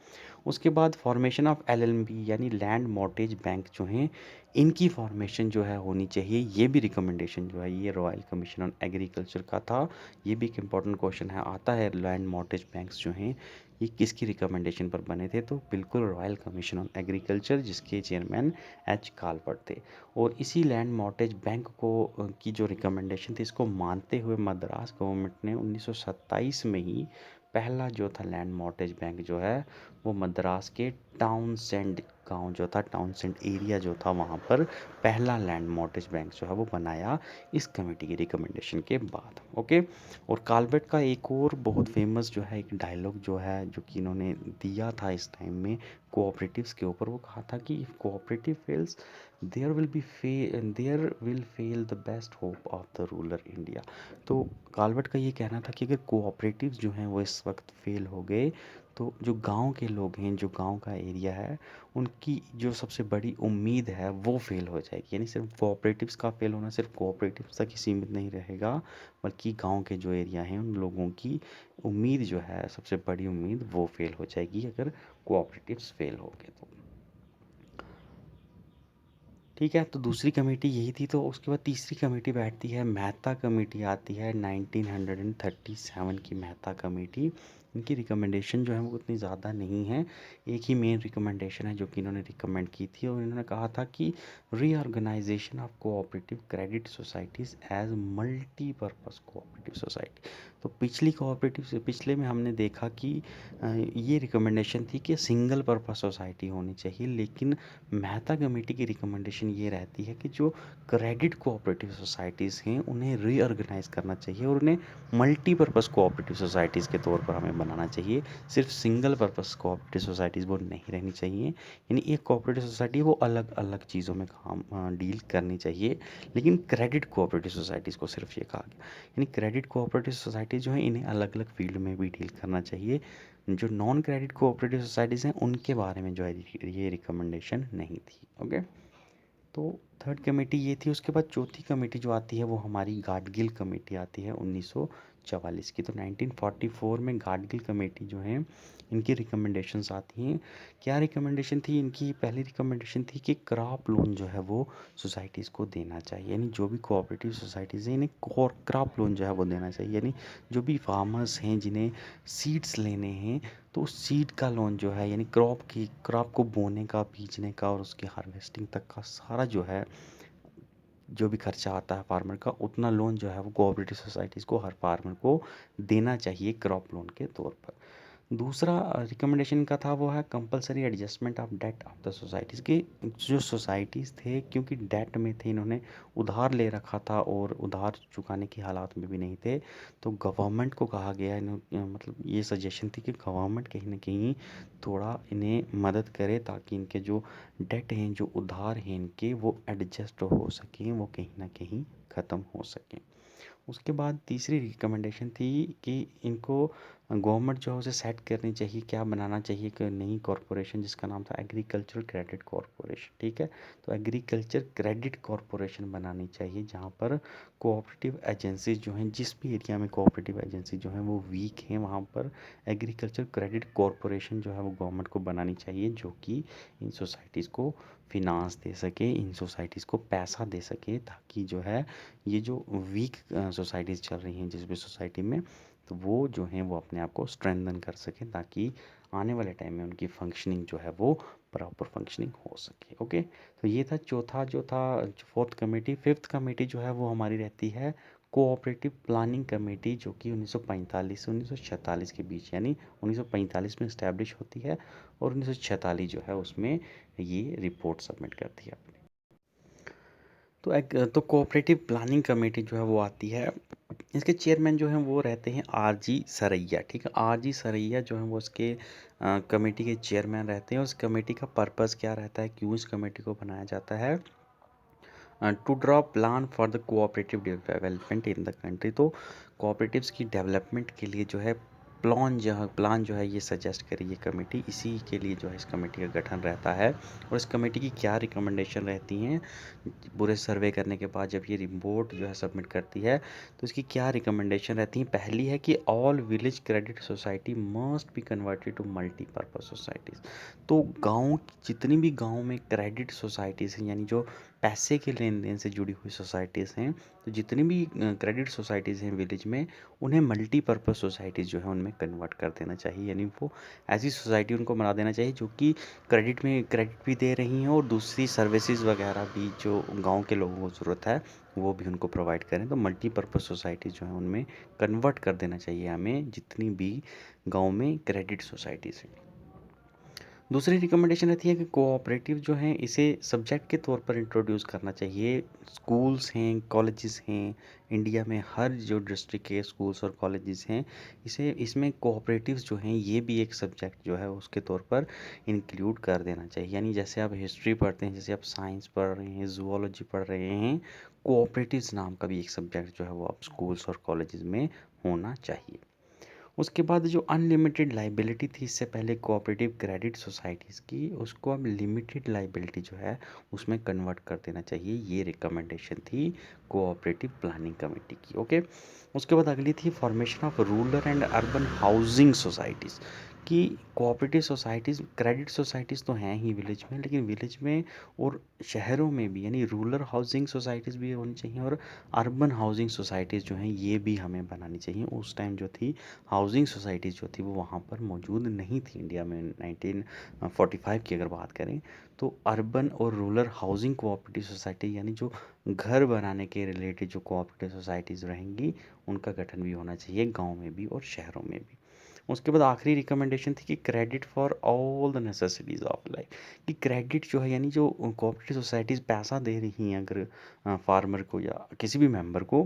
उसके बाद फॉर्मेशन ऑफ एलएलबी यानी लैंड मॉर्टगेज बैंक जो हैं, इनकी फॉर्मेशन जो है होनी चाहिए। ये भी रिकमेंडेशन जो है ये रॉयल कमीशन ऑन एग्रीकल्चर रखा था, ये भी एक इम्पॉर्टेंट क्वेश्चन है, आता है लैंड मॉर्टगेज बैंक्स जो हैं ये किसकी रिकमेंडेशन पर बने थे, तो बिल्कुल रॉयल कमीशन ऑन एग्रीकल्चर, जिसके चेयरमैन एच कालवर्ट थे। और इसी लैंड मॉर्टगेज बैंक को की जो रिकमेंडेशन थी, इसको मानते हुए मद्रास गवर्नमेंट ने 1927 में ही पहला जो था लैंड मॉर्टगेज बैंक जो है वो मद्रास के टाउनसेंड गांव जो था, टाउनसेंड एरिया जो था, वहाँ पर पहला लैंड मॉर्टगेज बैंक जो है वो बनाया इस कमेटी की रिकमेंडेशन के बाद। ओके। और काल्वेट का एक और बहुत फेमस जो है एक डायलॉग जो है जो कि इन्होंने दिया था इस टाइम में कोऑपरेटिव्स के ऊपर, वो कहा था कि if cooperative fails there will fail the best hope of the rural India. तो काल्वेट का ये कहना था कि अगर कोऑपरेटिव्स जो हैं वो इस वक्त फेल हो गए तो जो गांव के लोग हैं, जो गांव का एरिया है, उनकी जो सबसे बड़ी उम्मीद है वो फेल हो जाएगी। यानी सिर्फ कोऑपरेटिव्स का फेल होना सिर्फ कोऑपरेटिव्स तक ही सीमित नहीं रहेगा, बल्कि गांव के जो एरिया हैं उन लोगों की उम्मीद जो है, सबसे बड़ी उम्मीद, वो फेल हो जाएगी अगर कोऑपरेटिव्स फेल हो गए तो। ठीक है, तो दूसरी कमेटी यही थी। तो उसके बाद तीसरी कमेटी बैठती है, मेहता कमेटी आती है 1937 की मेहता कमेटी। इनकी रिकमेंडेशन जो है वो उतनी ज़्यादा नहीं है, एक ही मेन रिकमेंडेशन है जो कि इन्होंने रिकमेंड की थी, और इन्होंने कहा था कि reorganisation of cooperative credit societies as multipurpose cooperative society. तो पिछली कोऑपरेटिव से पिछले में हमने देखा कि ये रिकमेंडेशन थी कि सिंगल पर्पज़ सोसाइटी होनी चाहिए, लेकिन मेहता कमेटी की रिकमेंडेशन ये रहती है कि जो क्रेडिट कोऑपरेटिव सोसाइटीज़ हैं उन्हें रीऑर्गेनाइज करना चाहिए और उन्हें मल्टीपर्पज़ कोऑपरेटिव सोसाइटीज़ के तौर पर हमें बनाना चाहिए। सिर्फ सिंगल पर्पज़ कोऑपरेटिव सोसाइटीज़ वो नहीं रहनी चाहिए। यानी एक कोऑपरेटिव सोसाइटी वो अलग अलग चीज़ों में काम डील करनी चाहिए, लेकिन क्रेडिट कोऑपरेटिव सोसाइटीज़ को सिर्फ ये कहा गया। यानी क्रेडिट कोऑपरेटिव सोसाइटी जो है इन्हें अलग अलग फील्ड में भी डील करना चाहिए। जो नॉन क्रेडिट कोऑपरेटिव सोसाइटीज़ हैं उनके बारे में जो है ये रिकमेंडेशन नहीं थी। ओके। तो थर्ड कमेटी ये थी। उसके बाद चौथी कमेटी जो आती है वो हमारी गाडगिल कमेटी आती है 1944 की। तो 1944 में गाडगिल कमेटी जो है इनकी रिकमेंडेशंस आती हैं। क्या रिकमेंडेशन थी इनकी? पहली रिकमेंडेशन थी कि क्रॉप लोन जो है वो सोसाइटीज़ को देना चाहिए। यानी जो भी कोऑपरेटिव सोसाइटीज़ हैं इन्हें क्रॉप लोन जो है वो देना चाहिए। यानी जो भी फार्मर्स हैं जिन्हें सीड्स लेने हैं तो उस सीड का लोन जो है, यानी क्रॉप को बोने का, बीजने का और उसकी हार्वेस्टिंग तक का सारा जो है, जो भी खर्चा आता है फार्मर का, उतना लोन जो है वो कोऑपरेटिव सोसाइटीज़ को, हर फार्मर को देना चाहिए क्रॉप लोन के तौर पर। दूसरा रिकमेंडेशन का था वो है compulsory adjustment of debt of the societies की। जो सोसाइटीज़ थे क्योंकि डेट में थे, इन्होंने उधार ले रखा था और उधार चुकाने की हालात में भी नहीं थे, तो गवर्नमेंट को कहा गया, मतलब ये सजेशन थी कि गवर्नमेंट कहीं ना कहीं थोड़ा इन्हें मदद करे ताकि इनके जो डेट हैं, जो उधार हैं इनके, वो एडजस्ट हो सकें, वो कहीं ना कहीं ख़त्म हो सकें। उसके बाद तीसरी रिकमेंडेशन थी कि इनको गवर्नमेंट जो है उसे सेट करनी चाहिए, क्या बनाना चाहिए, कि नई कॉरपोरेशन जिसका नाम था एग्रीकल्चर क्रेडिट कॉरपोरेशन। ठीक है, तो एग्रीकल्चर क्रेडिट कॉरपोरेशन बनानी चाहिए जहाँ पर कोऑपरेटिव एजेंसीज जो हैं, जिस भी एरिया में कोऑपरेटिव एजेंसी जो हैं वो वीक हैं, वहाँ पर एग्रीकल्चर क्रेडिट कॉरपोरेशन जो है वो गवर्नमेंट को बनानी चाहिए, जो कि इन सोसाइटीज़ को फिनांस दे सके, इन सोसाइटीज़ को पैसा दे सके, ताकि जो है ये जो वीक सोसाइटीज़ चल रही हैं जिस भी सोसाइटी में, तो वो जो हैं वो अपने आप को स्ट्रेंथन कर सकें, ताकि आने वाले टाइम में उनकी फंक्शनिंग जो है वो प्रॉपर फंक्शनिंग हो सके। ओके। तो ये था चौथा जो था, फोर्थ कमेटी। फिफ्थ कमेटी जो है वो हमारी रहती है कोऑपरेटिव प्लानिंग कमेटी, जो कि 1945 से 1946 के बीच, यानी 1945 में इस्टेब्लिश होती है और 1946 जो है उसमें ये रिपोर्ट सबमिट करती है अपनी। तो कोऑपरेटिव प्लानिंग कमेटी जो है वो आती है, इसके चेयरमैन जो हैं वो रहते हैं आर जी सरैया। ठीक है, आर जी सरैया जो हैं वो इसके कमेटी के चेयरमैन रहते हैं। उस कमेटी का पर्पस क्या रहता है, क्यों इस कमेटी को बनाया जाता है? To draw plan for the cooperative development in the country. तो कोऑपरेटिव्स की डेवलपमेंट के लिए जो है प्लान जो है ये सजेस्ट करी ये कमेटी, इसी के लिए जो है इस कमेटी का गठन रहता है। और इस कमेटी की क्या रिकमेंडेशन रहती हैं पूरे सर्वे करने के बाद, जब ये रिपोर्ट जो है सबमिट करती है, तो इसकी क्या रिकमेंडेशन रहती हैं? पहली है कि all village credit society must be converted to multipurpose societies. तो जितनी भी गाँव में क्रेडिट सोसाइटीज़ हैं, यानी जो पैसे के लेन देन से जुड़ी हुई सोसाइटीज़ हैं, तो जितनी भी क्रेडिट सोसाइटीज़ हैं विलेज में, उन्हें मल्टीपर्पज़ सोसाइटीज़ जो है उनमें कन्वर्ट कर देना चाहिए। यानी वो ऐसी सोसाइटी उनको बना देना चाहिए जो कि क्रेडिट भी दे रही हैं और दूसरी सर्विसेज वगैरह भी जो गांव के लोगों को ज़रूरत है वो भी उनको प्रोवाइड करें। तो मल्टीपर्पज़ सोसाइटी जो है उनमें कन्वर्ट कर देना चाहिए हमें, जितनी भी गाँव में क्रेडिट सोसाइटीज़ हैं। दूसरी रिकमेंडेशन रहती है कि कोऑपरेटिव जो हैं इसे सब्जेक्ट के तौर पर इंट्रोड्यूस करना चाहिए। स्कूल्स हैं, कॉलेजेस हैं, इंडिया में हर जो डिस्ट्रिक्ट के स्कूल्स और कॉलेजेस हैं, इसे इसमें कोऑपरेटिव्स जो हैं ये भी एक सब्जेक्ट जो है उसके तौर पर इंक्लूड कर देना चाहिए। यानी जैसे आप हिस्ट्री पढ़ते हैं, जैसे आप साइंस पढ़ रहे हैं, जूलॉजी पढ़ रहे हैं, कोऑपरेटिव्स नाम का भी एक सब्जेक्ट जो है वो आप स्कूल्स और कॉलेजेस में होना चाहिए। उसके बाद जो अनलिमिटेड लाइबिलिटी थी इससे पहले कोऑपरेटिव क्रेडिट सोसाइटीज़ की, उसको अब लिमिटेड लाइबिलिटी जो है उसमें कन्वर्ट कर देना चाहिए। ये रिकमेंडेशन थी कोऑपरेटिव प्लानिंग कमेटी की। ओके, उसके बाद अगली थी formation of rural and urban housing societies कि कोऑपरेटिव सोसाइटीज़ क्रेडिट सोसाइटीज़ तो हैं ही विलेज में, लेकिन विलेज में और शहरों में भी यानी रूरल हाउसिंग सोसाइटीज़ भी होनी चाहिए और अर्बन हाउसिंग सोसाइटीज़ जो हैं ये भी हमें बनानी चाहिए। उस टाइम जो थी हाउसिंग सोसाइटीज़ जो थी वो वहाँ पर मौजूद नहीं थी इंडिया में। 1945 की अगर बात करें तो अर्बन और रूरल हाउसिंग कोऑपरेटिव सोसाइटी यानी जो घर बनाने के रिलेटेड जो कोऑपरेटिव सोसाइटीज़ रहेंगी उनका गठन भी होना चाहिए गांव में भी और शहरों में भी। उसके बाद आखिरी रिकमेंडेशन थी कि credit for all the necessities of life कि क्रेडिट जो है यानी जो कोऑपरेटिव सोसाइटीज़ पैसा दे रही हैं अगर फार्मर को या किसी भी मेंबर को,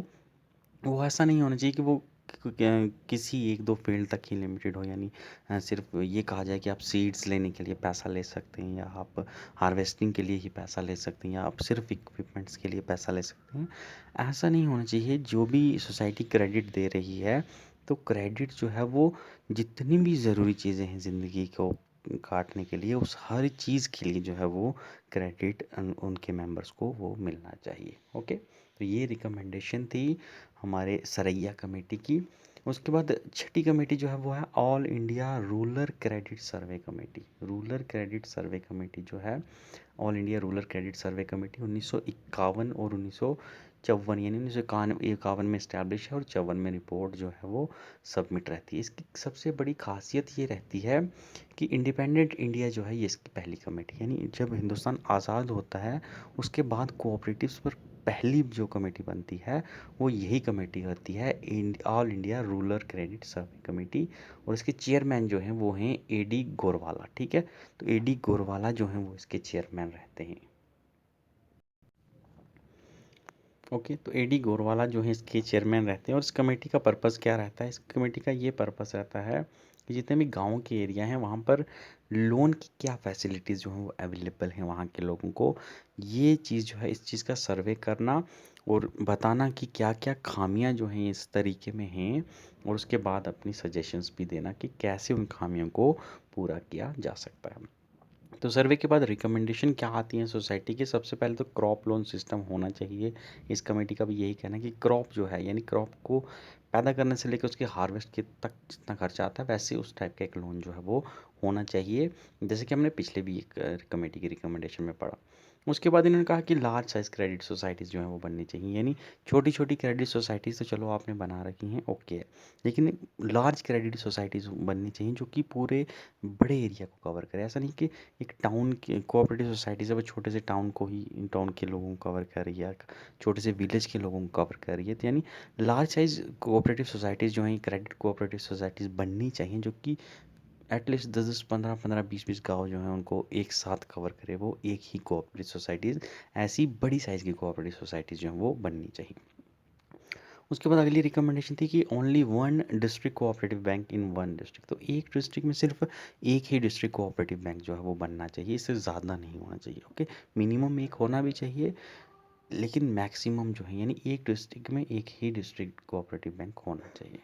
वो ऐसा नहीं होना चाहिए कि वो किसी एक दो फील्ड तक ही लिमिटेड हो। यानी सिर्फ ये कहा जाए कि आप सीड्स लेने के लिए पैसा ले सकते हैं या आप हार्वेस्टिंग के लिए ही पैसा ले सकते हैं या आप सिर्फ इक्विपमेंट्स के लिए पैसा ले सकते हैं। ऐसा नहीं होना चाहिए। जो भी सोसाइटी क्रेडिट दे रही है तो क्रेडिट जो है वो जितनी भी ज़रूरी चीज़ें हैं ज़िंदगी को काटने के लिए उस हर चीज़ के लिए जो है वो क्रेडिट उनके मेंबर्स को वो मिलना चाहिए। ओके, तो ये रिकमेंडेशन थी हमारे सरैया कमेटी की। उसके बाद छठी कमेटी जो है वो है ऑल इंडिया रूरल क्रेडिट सर्वे कमेटी। रूरल क्रेडिट सर्वे कमेटी जो है ऑल इंडिया रूरल क्रेडिट सर्वे कमेटी 1951 और 1954 यानी 1951 में इस्टेब्लिश है और 54 में रिपोर्ट जो है वो सबमिट रहती है। इसकी सबसे बड़ी खासियत ये रहती है कि इंडिपेंडेंट इंडिया जो है ये इसकी पहली कमेटी, यानी जब हिंदुस्तान आज़ाद होता है उसके बाद कोऑपरेटिव्स पर पहली जो कमेटी बनती है वो यही कमेटी होती है, ऑल इंडिया रूरल क्रेडिट सर्वे कमेटी। और इसके चेयरमैन जो हैं वो हैं एडी गोरवाला। ठीक है, तो एडी गोरवाला जो हैं वो इसके चेयरमैन रहते हैं। ओके, तो एडी गोरवाला जो है इसके चेयरमैन रहते हैं। और इस कमेटी का पर्पस क्या रहता है? इस कमेटी का ये पर्पस रहता है कि जितने भी गाँव के एरिया हैं वहाँ पर लोन की क्या फैसिलिटीज़ जो हैं वो अवेलेबल हैं वहाँ के लोगों को, ये चीज़ जो है इस चीज़ का सर्वे करना और बताना कि क्या क्या खामियां जो हैं इस तरीके में हैं, और उसके बाद अपनी सजेशंस भी देना कि कैसे उन खामियों को पूरा किया जा सकता है। तो सर्वे के बाद रिकमेंडेशन क्या आती हैं सोसाइटी की? सबसे पहले तो क्रॉप लोन सिस्टम होना चाहिए। इस कमेटी का भी यही कहना है कि क्रॉप जो है यानी क्रॉप को पैदा करने से लेकर उसके हार्वेस्ट के तक जितना खर्चा आता है वैसे उस टाइप का एक लोन जो है वो होना चाहिए, जैसे कि हमने पिछले भी एक कमेटी की रिकमेंडेशन में पढ़ा। उसके बाद इन्होंने कहा कि लार्ज साइज़ क्रेडिट सोसाइटीज़ जो हैं वो बननी चाहिए। यानी छोटी छोटी क्रेडिट सोसाइटीज़ तो चलो आपने बना रखी हैं, ओके है, लेकिन लार्ज क्रेडिट सोसाइटीज़ बननी चाहिए जो कि पूरे बड़े एरिया को कवर करे। ऐसा नहीं कि एक टाउन की कोऑपरेटिव सोसाइटी से वो छोटे से टाउन को ही टाउन के लोगों को कवर कर रही है, छोटे से विलेज के लोगों को कवर कर रही है। तो यानी लार्ज साइज कोऑपरेटिव सोसाइटीज़ जो हैं क्रेडिट कोऑपरेटिव सोसाइटीज़ बननी चाहिए जो कि एटलीस्ट 10-10, 15-15, 20-20 गाँव जो हैं उनको एक साथ कवर करे वो एक ही कोऑपरेटिव सोसाइटीज़। ऐसी बड़ी साइज़ की कोऑपरेटिव सोसाइटीज़ जो हैं वो बननी चाहिए। उसके बाद अगली रिकमेंडेशन थी कि only one district cooperative bank in one district. तो एक डिस्ट्रिक्ट में सिर्फ एक ही डिस्ट्रिक्ट कोऑपरेटिव बैंक जो है वो बनना चाहिए, इससे ज़्यादा नहीं होना चाहिए। ओके, मिनिमम एक होना भी चाहिए लेकिन मैक्सिमम जो है यानी एक डिस्ट्रिक्ट में एक ही डिस्ट्रिक्ट कोऑपरेटिव बैंक होना चाहिए।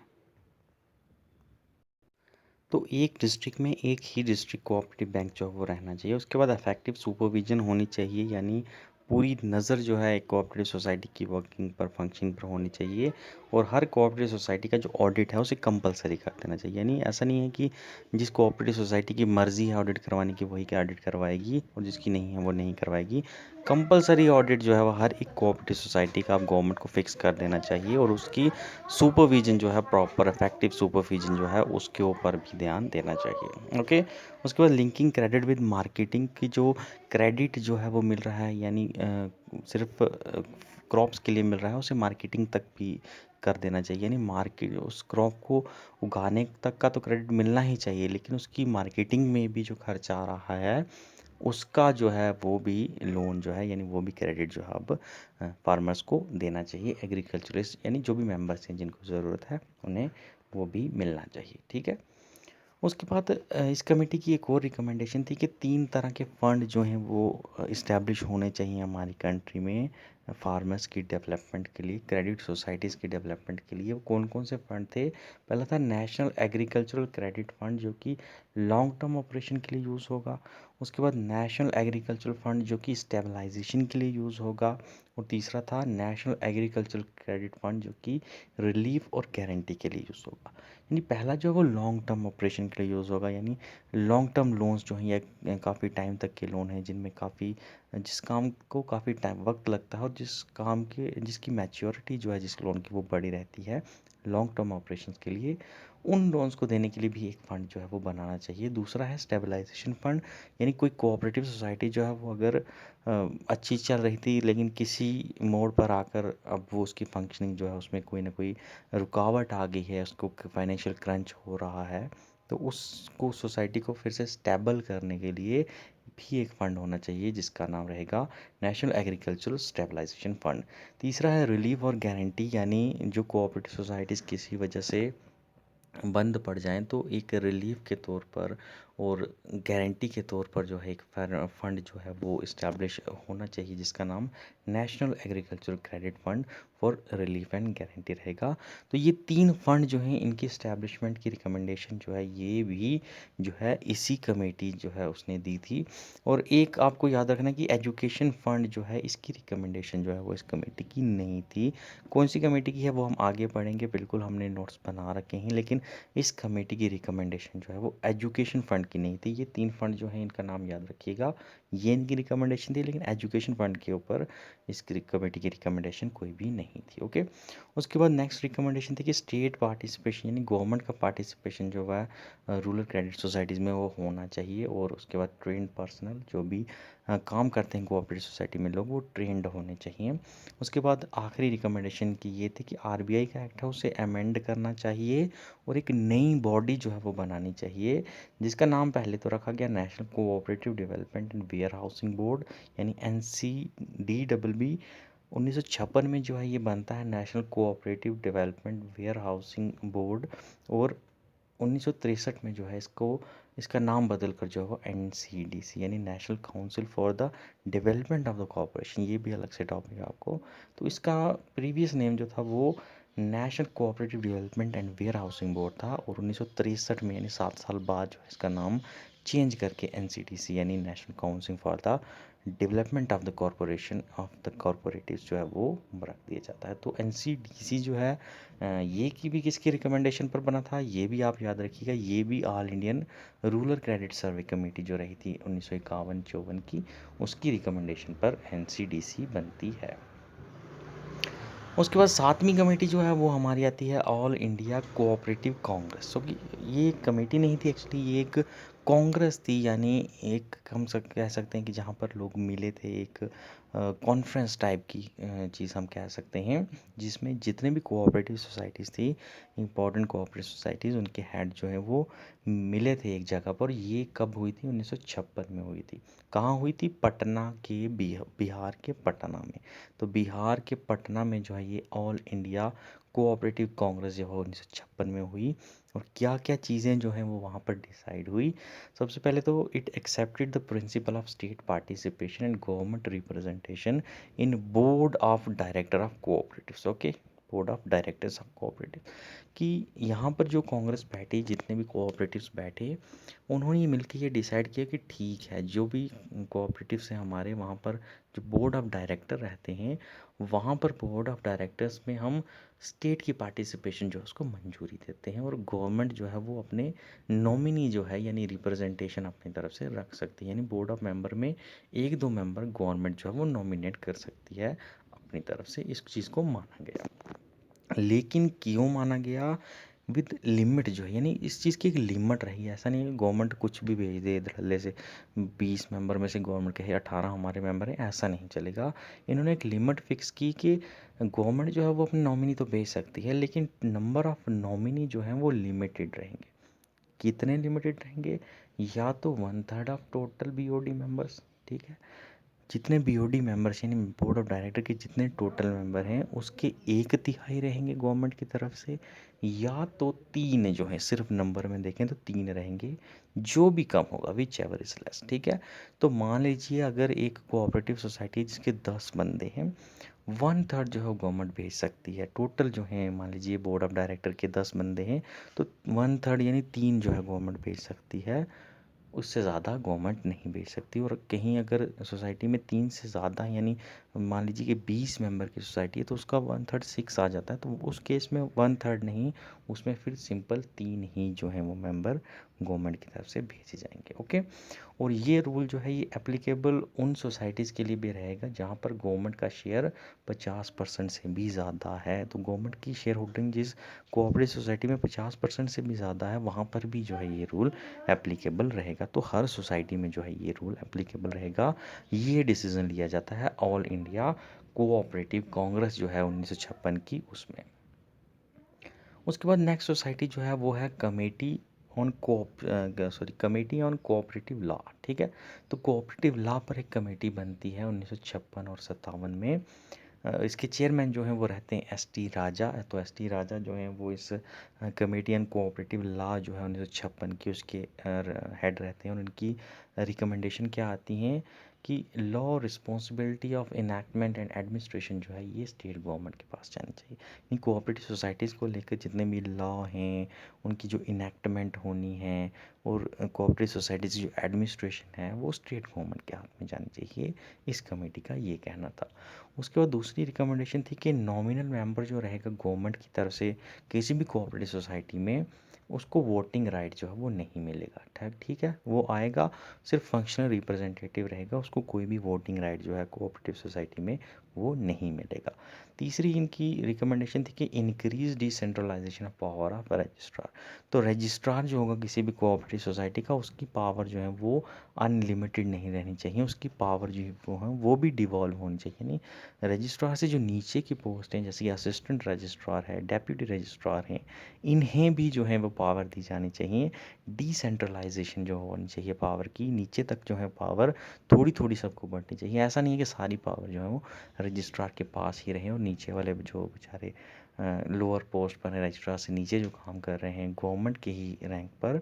तो एक डिस्ट्रिक्ट में एक ही डिस्ट्रिक्ट कोऑपरेटिव बैंक जो है वो रहना चाहिए। उसके बाद इफेक्टिव सुपरविजन होनी चाहिए, यानी पूरी नज़र जो है एक कोऑपरेटिव सोसाइटी की वर्किंग पर फंक्शनिंग पर होनी चाहिए। और हर कोऑपरेटिव सोसाइटी का जो ऑडिट है उसे कंपलसरी कर देना चाहिए। यानी ऐसा नहीं है कि जिस कोऑपरेटिव सोसाइटी की मर्ज़ी है ऑडिट करवाने की वही क्या ऑडिट करवाएगी और जिसकी नहीं है वो नहीं करवाएगी। कंपलसरी ऑडिट जो है वो हर एक कोऑपरेटिव सोसाइटी का गवर्नमेंट को फिक्स कर देना चाहिए और उसकी सुपरविजन जो है प्रॉपर इफेक्टिव सुपरविजन जो है उसके ऊपर भी ध्यान देना चाहिए। ओके, उसके बाद लिंकिंग क्रेडिट विद मार्केटिंग की जो क्रेडिट जो है वो मिल रहा है, यानी सिर्फ क्रॉप्स के लिए मिल रहा है, उसे मार्केटिंग तक भी कर देना चाहिए। यानी मार्केट उस क्रॉप को उगाने तक का तो क्रेडिट मिलना ही चाहिए, लेकिन उसकी मार्केटिंग में भी जो खर्चा आ रहा है उसका जो है वो भी लोन जो है, यानी वो भी क्रेडिट जो है अब फार्मर्स को देना चाहिए। एग्रीकल्चरिस्ट यानी जो भी मेंबर्स हैं जिनको ज़रूरत है उन्हें वो भी मिलना चाहिए। ठीक है, उसके बाद इस कमेटी की एक और रिकमेंडेशन थी कि 3 तरह के फ़ंड जो हैं वो इस्टेब्लिश होने चाहिए हमारी कंट्री में फार्मर्स की डेवलपमेंट के लिए, क्रेडिट सोसाइटीज़ की डेवलपमेंट के लिए। वो कौन-कौन से फ़ंड थे? पहला था नेशनल एग्रीकल्चरल क्रेडिट फ़ंड, जो कि लॉन्ग टर्म ऑपरेशन के लिए यूज़ होगा। उसके बाद नेशनल एग्रीकल्चरल फ़ंड जो कि स्टेबलाइजेशन के लिए यूज़ होगा। और तीसरा था नेशनल एग्रीकल्चरल क्रेडिट फ़ंड जो कि रिलीफ और गारंटी के लिए यूज़ होगा। यानी पहला जो है वो लॉन्ग टर्म ऑपरेशन के लिए यूज़ होगा, यानी लॉन्ग टर्म लोन्स जो हैं या काफ़ी टाइम तक के लोन हैं जिनमें काफ़ी जिस काम को काफ़ी टाइम वक्त लगता है और जिस काम के जिसकी मैच्योरिटी जो है जिस लोन की वो बड़ी रहती है, लॉन्ग टर्म ऑपरेशंस के लिए उन लोन्स को देने के लिए भी एक फ़ंड जो है वो बनाना चाहिए। दूसरा है स्टेबलाइजेशन फ़ंड, यानी कोई कोऑपरेटिव सोसाइटी जो है वो अगर अच्छी चल रही थी लेकिन किसी मोड़ पर आकर अब वो उसकी फंक्शनिंग जो है उसमें कोई ना कोई रुकावट आ गई है, उसको फाइनेंशियल क्रंच हो रहा है, तो उसको सोसाइटी को फिर से स्टेबल करने के लिए भी एक फ़ंड होना चाहिए जिसका नाम रहेगा नेशनल एग्रीकल्चरल स्टेबलाइजेशन फ़ंड। तीसरा है रिलीफ और गारंटी, यानी जो कोऑपरेटिव सोसाइटीज़ किसी वजह से बंद पड़ जाएँ तो एक रिलीफ के तौर पर और गारंटी के तौर पर जो है एक फंड जो है वो इस्टेब्लिश होना चाहिए जिसका नाम national agricultural credit fund for relief and guarantee रहेगा। तो ये 3 फंड जो हैं इनकी इस्टेब्लिशमेंट की रिकमेंडेशन जो है ये भी जो है इसी कमेटी जो है उसने दी थी। और एक आपको याद रखना कि एजुकेशन फंड जो है इसकी रिकमेंडेशन जो है वो इस कमेटी की नहीं थी। कौन सी कमेटी की है वो हम आगे पढ़ेंगे, बिल्कुल हमने नोट्स बना रखे हैं, लेकिन इस कमेटी की रिकमेंडेशन जो है वो एजुकेशन फ़ंड की नहीं थी। ये 3 फ़ंड जो हैं इनका नाम याद रखिएगा, ये इनकी रिकमेंडेशन थी, लेकिन एजुकेशन फ़ंड के ऊपर इस कमेटी की रिकमेंडेशन कोई भी नहीं थी। ओके, उसके बाद नेक्स्ट रिकमेंडेशन थी कि स्टेट पार्टिसिपेशन यानी गवर्नमेंट का पार्टिसिपेशन जो है रूरल क्रेडिट सोसाइटीज़ में वो होना चाहिए। और उसके बाद ट्रेंड पर्सनल जो भी काम करते हैं कोऑपरेटिव सोसाइटी में लोग, वो ट्रेंड होने चाहिए। उसके बाद आखिरी रिकमेंडेशन की ये थी कि आरबीआई का एक्ट है उसे अमेंड करना चाहिए और एक नई बॉडी जो है वो बनानी चाहिए जिसका नाम पहले तो रखा गया national cooperative development and warehousing board, यानी NCDWB। 1956 में जो है ये बनता है national cooperative development warehousing board. और 1963 में जो है इसका नाम बदल कर जो है वो NCDC यानी national council for the development of the corporation, ये भी अलग से टॉपिक है आपको। तो इसका प्रीवियस नेम जो था वो national cooperative development and warehousing board था। और 1963 में यानी 7 साल बाद जो है इसका नाम चेंज करके NCDC यानी national council for the development of the corporation of the cooperatives जो है वो रख दिया जाता है। तो NCDC जो है ये की भी किसकी रिकमेंडेशन पर बना था, ये भी आप याद रखिएगा, ये भी ऑल इंडियन रूरल क्रेडिट सर्वे कमेटी जो रही थी 1951-54 की, उसकी रिकमेंडेशन पर NCDC बनती है। उसके बाद 7वीं कमेटी जो है वो हमारी आती है ऑल इंडिया कोऑपरेटिव कांग्रेस। सो कि ये एक कमेटी नहीं थी एक्चुअली, ये एक कांग्रेस थी, यानी एक हम सब कह सकते हैं कि जहाँ पर लोग मिले थे, एक कॉन्फ्रेंस टाइप की चीज़ हम कह सकते हैं, जिसमें जितने भी कोऑपरेटिव सोसाइटीज़ थी, इंपॉर्टेंट कोऑपरेटिव सोसाइटीज़, उनके हेड जो है वो मिले थे एक जगह पर। ये कब हुई थी? 1956 में हुई थी। कहाँ हुई थी? पटना के बिहार के पटना में। तो बिहार के पटना में जो है ये ऑल इंडिया कोऑपरेटिव कांग्रेस जो है 1956 में हुई। और क्या क्या चीज़ें जो हैं वो वहाँ पर डिसाइड हुई? सबसे पहले तो it accepted the principle of state participation and government representation in board of director of cooperatives. Okay, board of directors of cooperative, कि यहाँ पर जो कांग्रेस बैठी, जितने भी कोऑपरेटिव्स बैठे, उन्होंने मिलकर ये डिसाइड किया कि ठीक है, जो भी कोऑपरेटिव्स हैं हमारे, वहाँ पर जो बोर्ड ऑफ डायरेक्टर रहते हैं, वहाँ पर बोर्ड ऑफ डायरेक्टर्स में हम स्टेट की पार्टिसिपेशन जो है उसको मंजूरी देते हैं, और गवर्नमेंट जो है वो अपने नॉमिनी जो है यानी रिप्रेजेंटेशन अपनी तरफ से रख सकती है, यानी बोर्ड ऑफ मेंबर में 1-2 मेंबर गवर्नमेंट जो है वो नॉमिनेट कर सकती है अपनी तरफ से। इस चीज़ को माना गया। लेकिन क्यों माना गया? विद लिमिट जो है, यानी इस चीज़ की एक लिमिट रही। ऐसा नहीं है गवर्नमेंट कुछ भी भेज दे धड़ल्ले से, 20 मेंबर में से गवर्नमेंट कहे 18 हमारे मेंबर हैं, ऐसा नहीं चलेगा। इन्होंने एक लिमिट फिक्स की कि गवर्नमेंट जो है वो अपनी नॉमिनी तो भेज सकती है, लेकिन नंबर ऑफ नॉमिनी जो हैं वो लिमिटेड रहेंगे। कितने लिमिटेड रहेंगे? या तो 1/3 ऑफ टोटल बीओडी मेंबर्स, ठीक है, जितने बीओडी मेंबर्स यानी बोर्ड ऑफ डायरेक्टर के जितने टोटल मेंबर हैं उसके 1/3 रहेंगे गवर्नमेंट की तरफ से, या तो 3 जो है, सिर्फ नंबर में देखें तो 3 रहेंगे, जो भी कम होगा विच एवर इज लेस, ठीक है। तो मान लीजिए अगर एक कोऑपरेटिव सोसाइटी जिसके 10 बंदे हैं, 1/3 जो है गवर्नमेंट भेज सकती है। टोटल जो है मान लीजिए बोर्ड ऑफ डायरेक्टर के 10 बंदे हैं, तो 1/3 यानी 3 जो है गवर्नमेंट भेज सकती है, उससे ज़्यादा गवर्नमेंट नहीं भेज सकती। और कहीं अगर सोसाइटी में 3 से ज़्यादा यानी मान लीजिए कि 20 मेंबर की सोसाइटी है, तो उसका 1/3 6 आ जाता है, तो उस केस में 1/3 नहीं, उसमें फिर सिंपल 3 ही जो है वो मेंबर गवर्नमेंट की तरफ से भेजे जाएंगे। ओके, और ये रूल जो है ये एप्लीकेबल उन सोसाइटीज़ के लिए भी रहेगा जहाँ पर गवर्नमेंट का शेयर 50% से भी ज़्यादा है। तो गवर्नमेंट की शेयर होल्डिंग जिस कोऑपरेटिव सोसाइटी में 50% से भी ज़्यादा है, वहाँ पर भी जो है ये रूल एप्लीकेबल रहेगा। तो हर सोसाइटी में जो है ये रूल एप्लीकेबल रहेगा। ये डिसीज़न लिया जाता है ऑल इंडिया कोऑपरेटिव कांग्रेस जो है 1956 की, उसमें। उसके बाद नेक्स्ट सोसाइटी जो है वो है committee on committee on cooperative law, ठीक है। तो कोऑपरेटिव लॉ पर एक कमेटी बनती है 1956 और 57 में। इसके चेयरमैन जो हैं वो रहते हैं एस.टी. राजा। तो एस.टी. राजा जो हैं वो इस कमेटी ऑन कोऑपरेटिव लॉ जो है 1956 की, उसके हेड रहते हैं। और उनकी रिकमेंडेशन क्या आती हैं कि law responsibility of enactment and administration जो है ये स्टेट गवर्नमेंट के पास जानी चाहिए। इन कोऑपरेटिव सोसाइटीज़ को लेकर जितने भी लॉ हैं, उनकी जो इनैक्टमेंट होनी है, और कोऑपरेटिव सोसाइटीज़ की जो एडमिनिस्ट्रेशन है वो स्टेट गवर्नमेंट के हाथ में जानी चाहिए। इस कमेटी का ये कहना था। उसके बाद दूसरी रिकमेंडेशन थी कि नॉमिनल मेंबर जो रहेगा गवर्नमेंट की तरफ से किसी भी कोऑपरेटिव सोसाइटी में, उसको वोटिंग राइट जो है वो नहीं मिलेगा। ठीक है, वो आएगा, सिर्फ फंक्शनल रिप्रेजेंटेटिव रहेगा, उसको कोई भी वोटिंग राइट जो है कोऑपरेटिव सोसाइटी में वो नहीं मिलेगा। तीसरी इनकी रिकमेंडेशन थी कि increase decentralisation of power of registrar. तो रजिस्ट्रार जो होगा किसी भी कोऑपरेटिव सोसाइटी का, उसकी पावर जो है वो अनलिमिटेड नहीं रहनी चाहिए, उसकी पावर जो है वो भी डिवॉल्व होनी चाहिए। नहीं, रजिस्ट्रार से जो नीचे की पोस्ट हैं, जैसे कि असिस्टेंट रजिस्ट्रार है, डेप्यूटी रजिस्ट्रार हैं, इन्हें भी जो है वो पावर दी जानी चाहिए। डिसेंट्रलाइजेशन जो होनी चाहिए पावर की, नीचे तक जो है पावर थोड़ी थोड़ी सबको बढ़नी चाहिए। ऐसा नहीं है कि सारी पावर जो है वो रजिस्ट्रार के पास ही रहे, और नीचे वाले जो बेचारे लोअर पोस्ट पर हैं, रजिस्ट्रार से नीचे जो काम कर रहे हैं गवर्नमेंट के ही रैंक पर,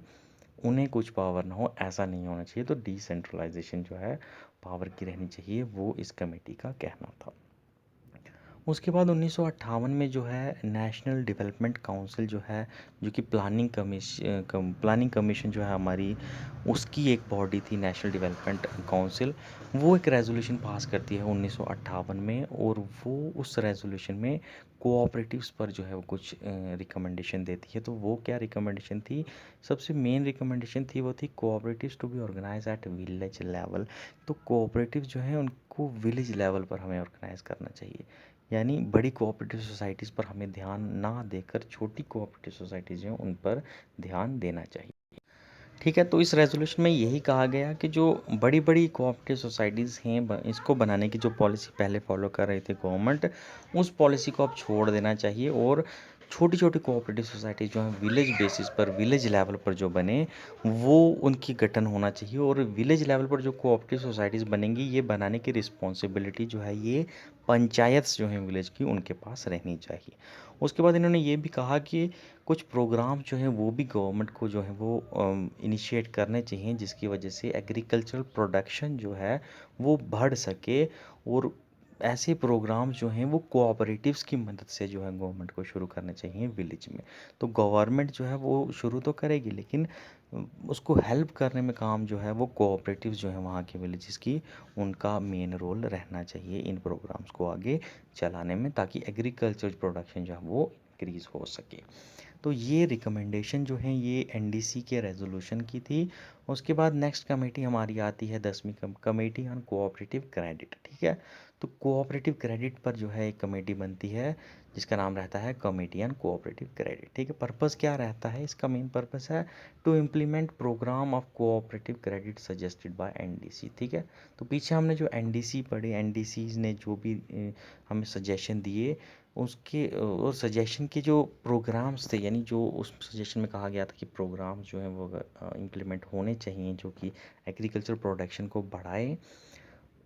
उन्हें कुछ पावर ना हो, ऐसा नहीं होना चाहिए। तो डिसेंट्रलाइजेशन जो है पावर की रहनी चाहिए, वो इस कमेटी का कहना था। उसके बाद 1958 में जो है नेशनल डेवलपमेंट काउंसिल जो है, जो कि प्लानिंग कमीशन जो है हमारी, उसकी एक बॉडी थी नेशनल डेवलपमेंट काउंसिल। वो एक रेजोल्यूशन पास करती है 1958 में, और वो उस रेजोल्यूशन में कोऑपरेटिव्स पर जो है वो कुछ रिकमेंडेशन देती है। तो वो क्या रिकमेंडेशन थी? सबसे मेन रिकमेंडेशन थी वो थी cooperatives to be organise at village level. तो कोऑपरेटिव जो है उनको विलेज लेवल पर हमें ऑर्गेनाइज करना चाहिए, यानी बड़ी कोऑपरेटिव सोसाइटीज़ पर हमें ध्यान ना देकर छोटी कोऑपरेटिव सोसाइटीज़ हैं उन पर ध्यान देना चाहिए। ठीक है, तो इस रेजोल्यूशन में यही कहा गया कि जो बड़ी बड़ी कोऑपरेटिव सोसाइटीज़ हैं, इसको बनाने की जो पॉलिसी पहले फॉलो कर रही थी गवर्नमेंट, उस पॉलिसी को अब छोड़ देना चाहिए, और छोटी छोटी कोऑपरेटिव सोसाइटी जो हैं विलेज बेसिस पर, विलेज लेवल पर जो बने, वो उनकी गठन होना चाहिए। और विलेज लेवल पर जो कोऑपरेटिव सोसाइटीज़ बनेंगी, ये बनाने की रिस्पॉन्सिबिलिटी जो है ये पंचायत्स जो हैं विलेज की, उनके पास रहनी चाहिए। उसके बाद इन्होंने ये भी कहा कि कुछ प्रोग्राम जो हैं वो भी गवर्नमेंट को जो है वो इनिशिएट करने चाहिए, जिसकी वजह से एग्रीकल्चरल प्रोडक्शन जो है वो बढ़ सके, और ऐसे प्रोग्राम जो हैं वो कोऑपरेटिव्स की मदद से जो है गवर्नमेंट को शुरू करने चाहिए विलेज में। तो गवर्नमेंट जो है वो शुरू तो करेगी, लेकिन उसको हेल्प करने में काम जो है वो कोऑपरेटिव्स जो है वहाँ के विलेजेस की, उनका मेन रोल रहना चाहिए इन प्रोग्राम्स को आगे चलाने में, ताकि एग्रीकल्चर प्रोडक्शन जो है वो इंक्रीज़ हो सके। तो ये रिकमेंडेशन जो है ये एनडीसी के रेजोल्यूशन की थी। उसके बाद नेक्स्ट कमेटी हमारी आती है 10वीं कमेटी ऑन कोऑपरेटिव क्रेडिट। ठीक है, तो कोऑपरेटिव क्रेडिट पर जो है एक कमेटी बनती है जिसका नाम रहता है कमेटी ऑन कोऑपरेटिव क्रेडिट। ठीक है, पर्पस क्या रहता है इसका? मेन पर्पस है to implement programme of cooperative credit suggested by NDC. ठीक है, तो पीछे हमने जो एनडीसी पढ़े, एनडीसीज ने जो भी हमें सजेशन दिए, उसके और सजेशन के जो प्रोग्राम्स थे, यानी जो उस सजेशन में कहा गया था कि प्रोग्राम जो हैं वो इम्प्लीमेंट होने चाहिए जो कि एग्रीकल्चर प्रोडक्शन को बढ़ाए,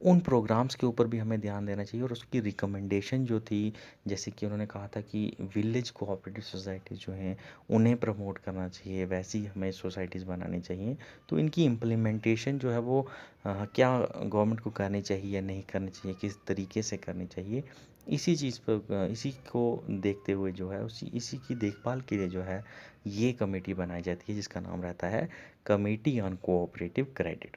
उन प्रोग्राम्स के ऊपर भी हमें ध्यान देना चाहिए। और उसकी रिकमेंडेशन जो थी, जैसे कि उन्होंने कहा था कि विलेज कोऑपरेटिव सोसाइटी जो हैं उन्हें प्रमोट करना चाहिए, वैसी हमें सोसाइटीज़ बनानी चाहिए। तो इनकी इम्प्लीमेंटेशन जो है वो क्या गवर्नमेंट को करनी चाहिए या नहीं करनी चाहिए, किस तरीके से करनी चाहिए, इसी चीज़ पर इसी को देखते हुए जो है इसी की देखभाल के लिए जो है ये कमेटी बनाई जाती है जिसका नाम रहता है कमेटी ऑन कोऑपरेटिव क्रेडिट।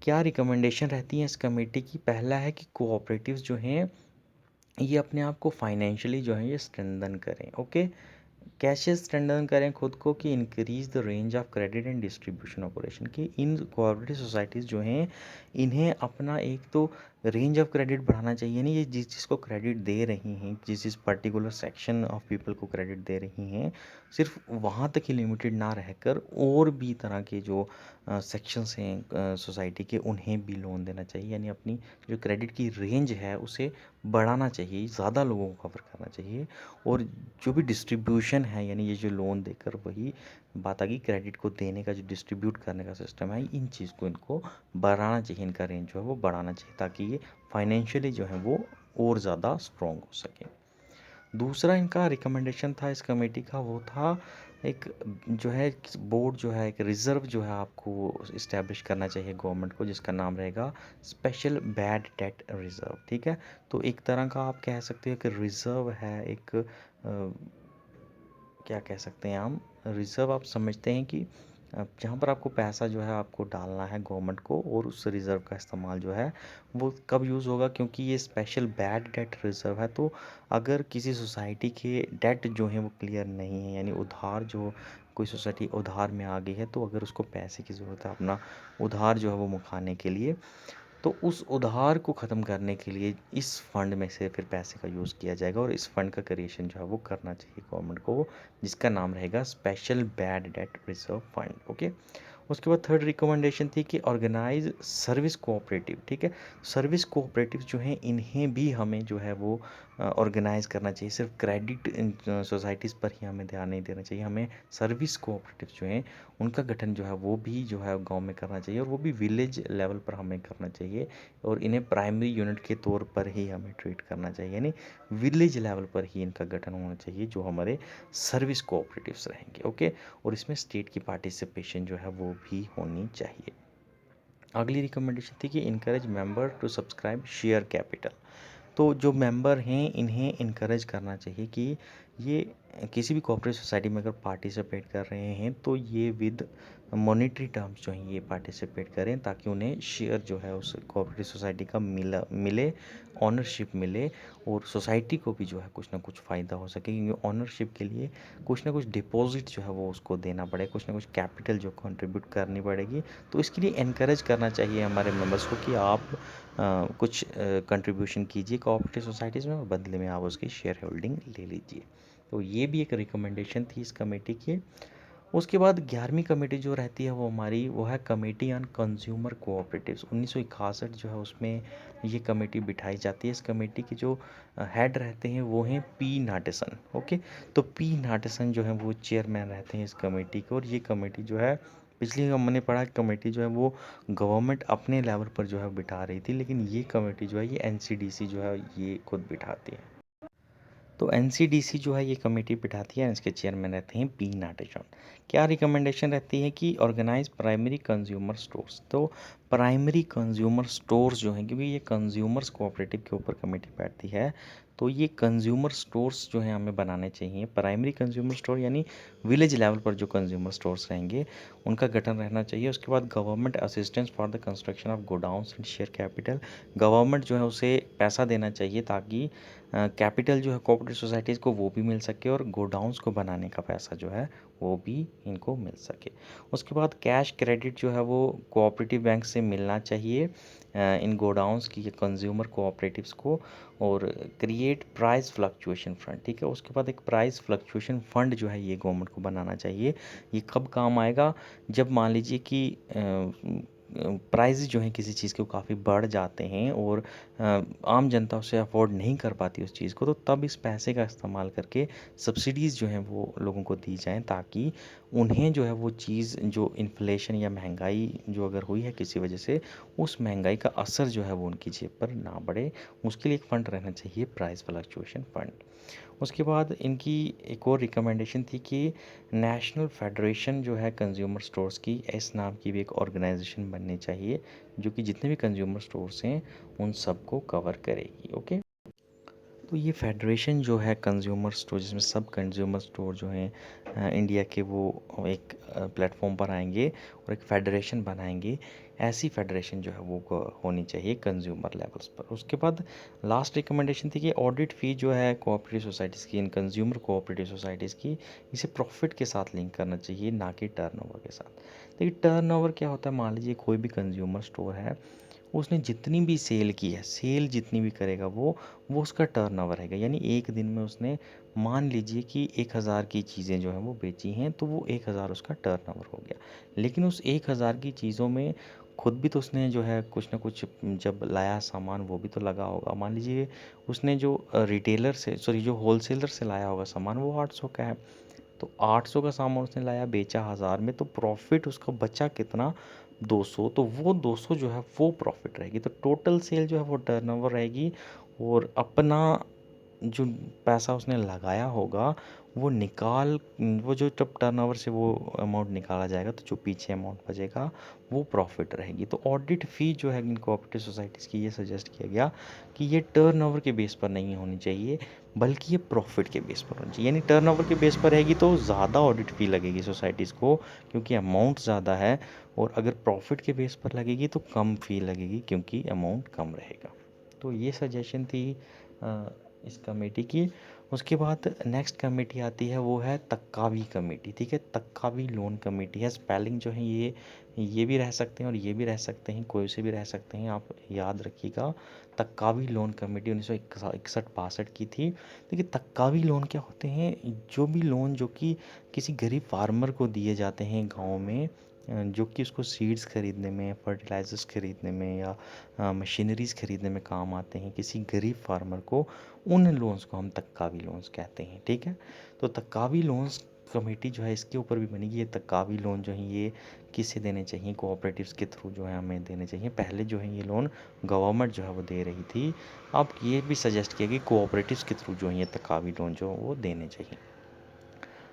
क्या रिकमेंडेशन रहती है इस कमेटी की? पहला है कि कोऑपरेटिव्स जो हैं ये अपने आप को फाइनेंशियली जो है ये स्ट्रेंथन करें। ओके, कैसे स्ट्रेंथन करें खुद को? कि increase the range of credit and distribution operation. कि इन कोऑपरेटिव सोसाइटीज़ जो हैं इन्हें अपना एक तो रेंज ऑफ क्रेडिट बढ़ाना चाहिए, नहीं ये जिस जिसको क्रेडिट दे रही हैं, जिस जिस पर्टिकुलर सेक्शन ऑफ पीपल को क्रेडिट दे रही हैं, सिर्फ वहाँ तक ही लिमिटेड ना रहकर और भी तरह के जो सेक्शंस हैं सोसाइटी के, उन्हें भी लोन देना चाहिए। यानी अपनी जो क्रेडिट की रेंज है उसे बढ़ाना चाहिए, ज़्यादा लोगों को कवर करना चाहिए। और जो भी डिस्ट्रीब्यूशन है, यानी ये जो लोन देकर, वही बात आ गई क्रेडिट को देने का, जो डिस्ट्रीब्यूट करने का सिस्टम है, इन चीज़ को इनको बढ़ाना चाहिए, इनका रेंज जो है वो बढ़ाना चाहिए, ताकि ये फाइनेंशियली जो है वो और ज़्यादा स्ट्रॉन्ग हो सके। दूसरा इनका रिकमेंडेशन था इस कमेटी का, वो था एक जो है बोर्ड जो है, एक रिज़र्व जो है आपको इस्टेब्लिश करना चाहिए गवर्नमेंट को, जिसका नाम रहेगा स्पेशल बैड डेट रिज़र्व। ठीक है, तो एक तरह का आप कह सकते हो कि रिज़र्व है एक क्या कह सकते हैं हम, रिज़र्व आप समझते हैं कि जहाँ पर आपको पैसा जो है आपको डालना है गवर्नमेंट को, और उस रिज़र्व का इस्तेमाल जो है वो कब यूज़ होगा? क्योंकि ये स्पेशल बैड डेट रिज़र्व है, तो अगर किसी सोसाइटी के डेट जो हैं वो क्लियर नहीं है, यानी उधार जो कोई सोसाइटी उधार में आ गई है, तो अगर उसको पैसे की ज़रूरत है अपना उधार जो है वो मुकाने के लिए, तो उस उधार को ख़त्म करने के लिए इस फंड में से फिर पैसे का यूज़ किया जाएगा, और इस फंड का क्रिएशन जो है वो करना चाहिए गवर्नमेंट को, जिसका नाम रहेगा special bad debt reserve fund. Okay, उसके बाद थर्ड रिकमेंडेशन थी कि ऑर्गेनाइज सर्विस कोऑपरेटिव। ठीक है, सर्विस कोऑपरेटिव जो हैं इन्हें भी हमें जो है वो ऑर्गेनाइज करना चाहिए। सिर्फ क्रेडिट सोसाइटीज़ पर ही हमें ध्यान नहीं देना चाहिए, हमें सर्विस कोऑपरेटिव जो हैं उनका गठन जो है वो भी जो है गांव में करना चाहिए, और वो भी विलेज लेवल पर हमें करना चाहिए, और इन्हें प्राइमरी यूनिट के तौर पर ही हमें ट्रीट करना चाहिए, यानी विलेज लेवल पर ही इनका गठन होना चाहिए जो हमारे सर्विस कोऑपरेटिव्स रहेंगे। ओके, और इसमें स्टेट की पार्टिसिपेशन जो है वो भी होनी चाहिए। अगली रिकमेंडेशन थी कि encourage member to subscribe share capital. तो जो मेंबर हैं इन्हें इनकरेज करना चाहिए कि ये किसी भी कोऑपरेटिव सोसाइटी में अगर पार्टिसिपेट कर रहे हैं तो ये विद मॉनेटरी टर्म्स जो हैं ये पार्टिसिपेट करें, ताकि उन्हें शेयर जो है उस कोऑपरेटिव सोसाइटी का मिले, ऑनरशिप मिले, और सोसाइटी को भी जो है कुछ ना कुछ फ़ायदा हो सके, क्योंकि ऑनरशिप के लिए कुछ ना कुछ डिपॉजिट जो है वो उसको देना पड़ेगा, कुछ ना कुछ कैपिटल जो कंट्रीब्यूट करनी पड़ेगी। तो इसके लिए इनकरेज करना चाहिए हमारे मेंबर्स को कि आप कुछ कंट्रीब्यूशन कीजिए कोऑपरेटिव सोसाइटीज़ में, और बदले में आप उसकी शेयर होल्डिंग ले लीजिए। तो ये भी एक रिकमेंडेशन थी इस कमेटी की। उसके बाद 11वीं कमेटी जो रहती है वो हमारी, वो है कमेटी ऑन कंज्यूमर कोऑपरेटिव्स। 1961 जो है उसमें ये कमेटी बिठाई जाती है। इस कमेटी के जो हेड रहते हैं वो हैं पी नाटेसन। ओके, तो पी नाटेसन जो है वो चेयरमैन रहते हैं इस कमेटी के, और ये कमेटी जो है, पिछली हमने पढ़ा कमेटी जो है वो गवर्नमेंट अपने लेवल पर जो है बिठा रही थी, लेकिन ये कमेटी जो है ये एनसीडीसी जो है ये खुद बिठाती है। तो एनसीडीसी जो है ये कमेटी बिठाती है, इसके चेयरमैन रहते हैं पी नाटेशन। क्या रिकमेंडेशन रहती है कि ऑर्गेनाइज प्राइमरी कंज्यूमर स्टोर्स। तो प्राइमरी कंज्यूमर स्टोर्स जो हैं, क्योंकि ये कंज्यूमर्स कोऑपरेटिव के ऊपर कमेटी बैठती है, तो ये कंज्यूमर स्टोर्स जो हैं हमें बनाने चाहिए। प्राइमरी कंज्यूमर स्टोर यानी विलेज लेवल पर जो कंज्यूमर स्टोर्स रहेंगे उनका गठन रहना चाहिए। उसके बाद government assistance for the construction of godowns and share capital. Government जो है उसे पैसा देना चाहिए ताकि कैपिटल जो है कोऑपरेटिव सोसाइटीज़ को वो भी मिल सके और गोडाउंस को बनाने का पैसा जो है वो भी इनको मिल सके। उसके बाद कैश क्रेडिट जो है वो कोऑपरेटिव बैंक से मिलना चाहिए इन गोडाउंस की कंज्यूमर कोऑपरेटिव्स को। और क्रिएट प्राइस फ्लक्चुएशन फंड, ठीक है। उसके बाद एक प्राइस फ्लक्चुएशन फंड जो है ये गवर्नमेंट को बनाना चाहिए। ये कब काम आएगा, जब मान लीजिए कि प्राइस जो हैं किसी चीज़ के वो काफ़ी बढ़ जाते हैं और आम जनता उसे अफोर्ड नहीं कर पाती उस चीज़ को, तो तब इस पैसे का इस्तेमाल करके सब्सिडीज़ जो हैं वो लोगों को दी जाएँ, ताकि उन्हें जो है वो चीज़ जो इन्फ्लेशन या महंगाई जो अगर हुई है किसी वजह से, उस महंगाई का असर जो है वो उनकी जेब पर ना बढ़े। उसके लिए एक फ़ंड रहना चाहिए, प्राइस फ्लक्चुएशन फंड। उसके बाद इनकी एक और रिकमेंडेशन थी कि नेशनल फेडरेशन जो है कंज्यूमर स्टोर्स की, इस नाम की भी एक ऑर्गेनाइजेशन बननी चाहिए जो कि जितने भी कंज्यूमर स्टोर्स हैं उन सबको कवर करेगी। ओके, तो ये फेडरेशन जो है कंज्यूमर स्टोर, जिसमें सब कंज्यूमर स्टोर जो हैं इंडिया के, वो एक प्लेटफॉर्म पर आएंगे और एक फेडरेशन बनाएंगे। ऐसी फेडरेशन जो है वो होनी चाहिए कंज्यूमर लेवल्स पर। उसके बाद लास्ट रिकमेंडेशन थी कि ऑडिट फ़ी जो है कोऑपरेटिव सोसाइटीज़ की, इन कंज्यूमर कोऑपरेटिव सोसाइटीज़ की, इसे प्रॉफिट के साथ लिंक करना चाहिए, ना कि टर्नओवर के साथ। देखिए टर्नओवर क्या होता है, मान लीजिए कोई भी कंज्यूमर स्टोर है, उसने जितनी भी सेल की है, सेल जितनी भी करेगा वो उसका टर्नओवर रहेगा। यानी एक दिन में उसने मान लीजिए कि 1000 की चीज़ें जो हैं वो बेची हैं, तो वो 1000 उसका टर्नओवर हो गया। लेकिन उस 1000 की चीज़ों में खुद भी तो उसने जो है कुछ ना कुछ जब लाया सामान वो भी तो लगा होगा। मान लीजिए उसने जो रिटेलर से, सॉरी, जो होलसेलर से लाया होगा सामान, वो 800 का है, तो 800 का सामान उसने लाया, बेचा 1000 में, तो प्रॉफिट उसका बचा कितना, 200। तो वो 200 जो है वो प्रॉफिट रहेगी। तो टोटल सेल जो है वो टर्नओवर रहेगी, और अपना जो पैसा उसने लगाया होगा वो वो जो जब टर्नओवर से वो अमाउंट निकाला जाएगा, तो जो पीछे अमाउंट बचेगा वो प्रॉफिट रहेगी। तो ऑडिट फ़ी जो है इन कोऑपरेटिव सोसाइटीज़ की, ये सजेस्ट किया गया कि ये टर्नओवर के बेस पर नहीं होनी चाहिए, बल्कि ये प्रॉफिट के बेस पर होनी चाहिए। यानी टर्नओवर के बेस पर रहेगी तो ज़्यादा ऑडिट फ़ी लगेगी सोसाइटीज़ को, क्योंकि अमाउंट ज़्यादा है। और अगर प्रॉफिट के बेस पर लगेगी तो कम फ़ी लगेगी, क्योंकि अमाउंट कम रहेगा। तो ये सजेशन थी इस कमेटी की। उसके बाद नेक्स्ट कमेटी आती है, वो है तक्कावी कमेटी, ठीक है। तक्कावी लोन कमेटी है। स्पेलिंग जो है ये भी रह सकते हैं और ये भी रह सकते हैं, कोई से भी रह सकते हैं, आप याद रखिएगा। तक्कावी लोन कमेटी 1961-62 की थी। देखिए तक्कावी लोन क्या होते हैं, जो भी लोन जो कि किसी गरीब फार्मर को दिए जाते हैं गाँव में, जो कि उसको सीड्स खरीदने में, फर्टिलाइज़र्स खरीदने में या मशीनरीज़ खरीदने में काम आते हैं किसी गरीब फार्मर को, उन लोन्स को हम तक्कावी लोन्स कहते हैं, ठीक है। तो तक्कावी लोन्स कमेटी जो है इसके ऊपर भी बनेगी। ये तक्कावी लोन जो हैं ये किसे देने चाहिए, कोऑपरेटिव्स के थ्रू जो है हमें देने चाहिए। पहले जो है ये लोन गवर्नमेंट जो है वो दे रही थी, अब ये भी सजेस्ट किया कि कोऑपरेटिव्स के थ्रू जो है ये तक्कावी लोन जो वो देने चाहिए।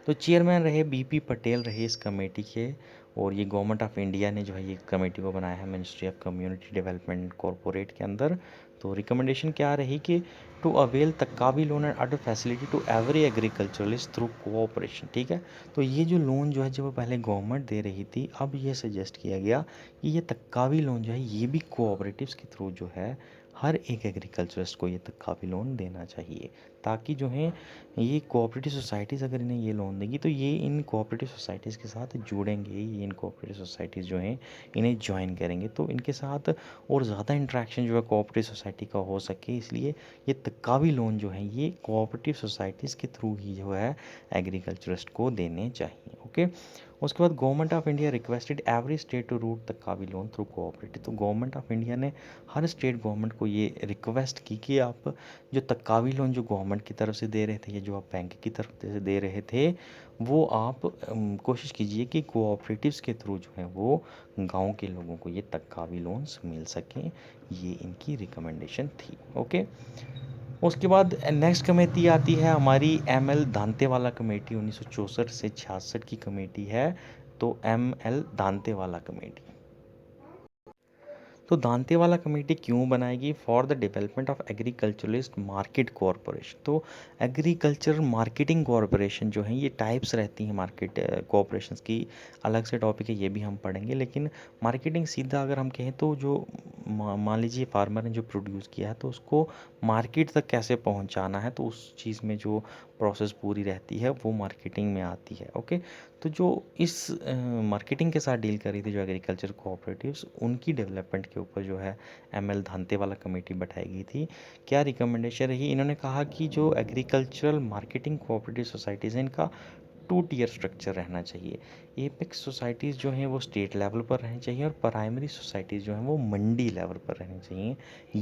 तो चेयरमैन रहे बीपी पटेल रहे इस कमेटी के, और ये गवर्नमेंट ऑफ इंडिया ने जो है ये कमेटी को बनाया है, ministry of community development corporate के अंदर। तो रिकमेंडेशन क्या रही कि to avail taccavi loan and other facility to every agriculturalist through cooperation, ठीक है। तो ये जो लोन जो है जो पहले गवर्नमेंट दे रही थी, अब ये सजेस्ट किया गया कि ये तक्कावी लोन जो है ये भी कोऑपरेटिव्स के थ्रू जो है हर एक एग्रीकल्चरिस्ट को ये तक्कावी लोन देना चाहिए, ताकि जो है ये कोऑपरेटिव सोसाइटीज़ अगर इन्हें ये लोन देंगी तो ये इन कोऑपरेटिव सोसाइटीज़ के साथ जुड़ेंगे, ये इन कोऑपरेटिव सोसाइटीज़ जो हैं इन्हें ज्वाइन करेंगे, तो इनके साथ और ज़्यादा इंटरेक्शन जो है कोऑपरेटिव सोसाइटी का हो सके, इसलिए ये तक्कावी लोन जो है ये कोऑपरेटिव सोसाइटीज़ के थ्रू ही जो है एग्रीकल्चरिस्ट को देने चाहिए। ओके, उसके बाद government of India requested every state to route taccavi loan through cooperative. तो गवर्नमेंट ऑफ इंडिया ने हर स्टेट गवर्नमेंट को ये रिक्वेस्ट की कि आप जो तक्कावी लोन जो गवर्नमेंट की तरफ से दे रहे थे या जो आप बैंक की तरफ से दे रहे थे, वो आप कोशिश कीजिए कि कोऑपरेटिव्स के थ्रू जो है वो गांव के लोगों को ये तक्कावी लोन्स मिल सकें। ये इनकी रिकमेंडेशन थी। ओके, उसके बाद नेक्स्ट कमेटी आती है हमारी एम.एल. दांतेवाला कमेटी, 1964 से 66 की कमेटी है। तो एम.एल. दांतेवाला कमेटी, तो दांतेवाला कमेटी क्यों बनाएगी? For the development of agriculturalist market corporation. तो एग्रीकल्चर मार्केटिंग कॉरपोरेशन जो है, ये टाइप्स रहती हैं मार्केट कॉरपोरेशंस की, अलग से टॉपिक है, ये भी हम पढ़ेंगे। लेकिन मार्केटिंग सीधा अगर हम कहें तो जो मान लीजिए फार्मर ने जो प्रोड्यूस किया है तो उसको मार्केट तक कैसे पहुंचाना है, तो उस चीज़ में जो प्रोसेस पूरी रहती है वो मार्केटिंग में आती है। ओके, तो जो इस मार्केटिंग के साथ डील करी थी जो एग्रीकल्चर कोऑपरेटिव्स, उनकी डेवलपमेंट के ऊपर जो है एम.एल. धांतेवाला कमेटी बैठाई गई थी। क्या रिकमेंडेशन रही? इन्होंने कहा कि जो एग्रीकल्चरल मार्केटिंग कोऑपरेटिव सोसाइटीज़ हैं, इनका 2 टियर स्ट्रक्चर रहना चाहिए। एपेक्स सोसाइटीज़ जो हैं वो स्टेट लेवल पर रहनी चाहिए, और प्राइमरी सोसाइटीज़ जो हैं वो मंडी लेवल पर रहनी चाहिए।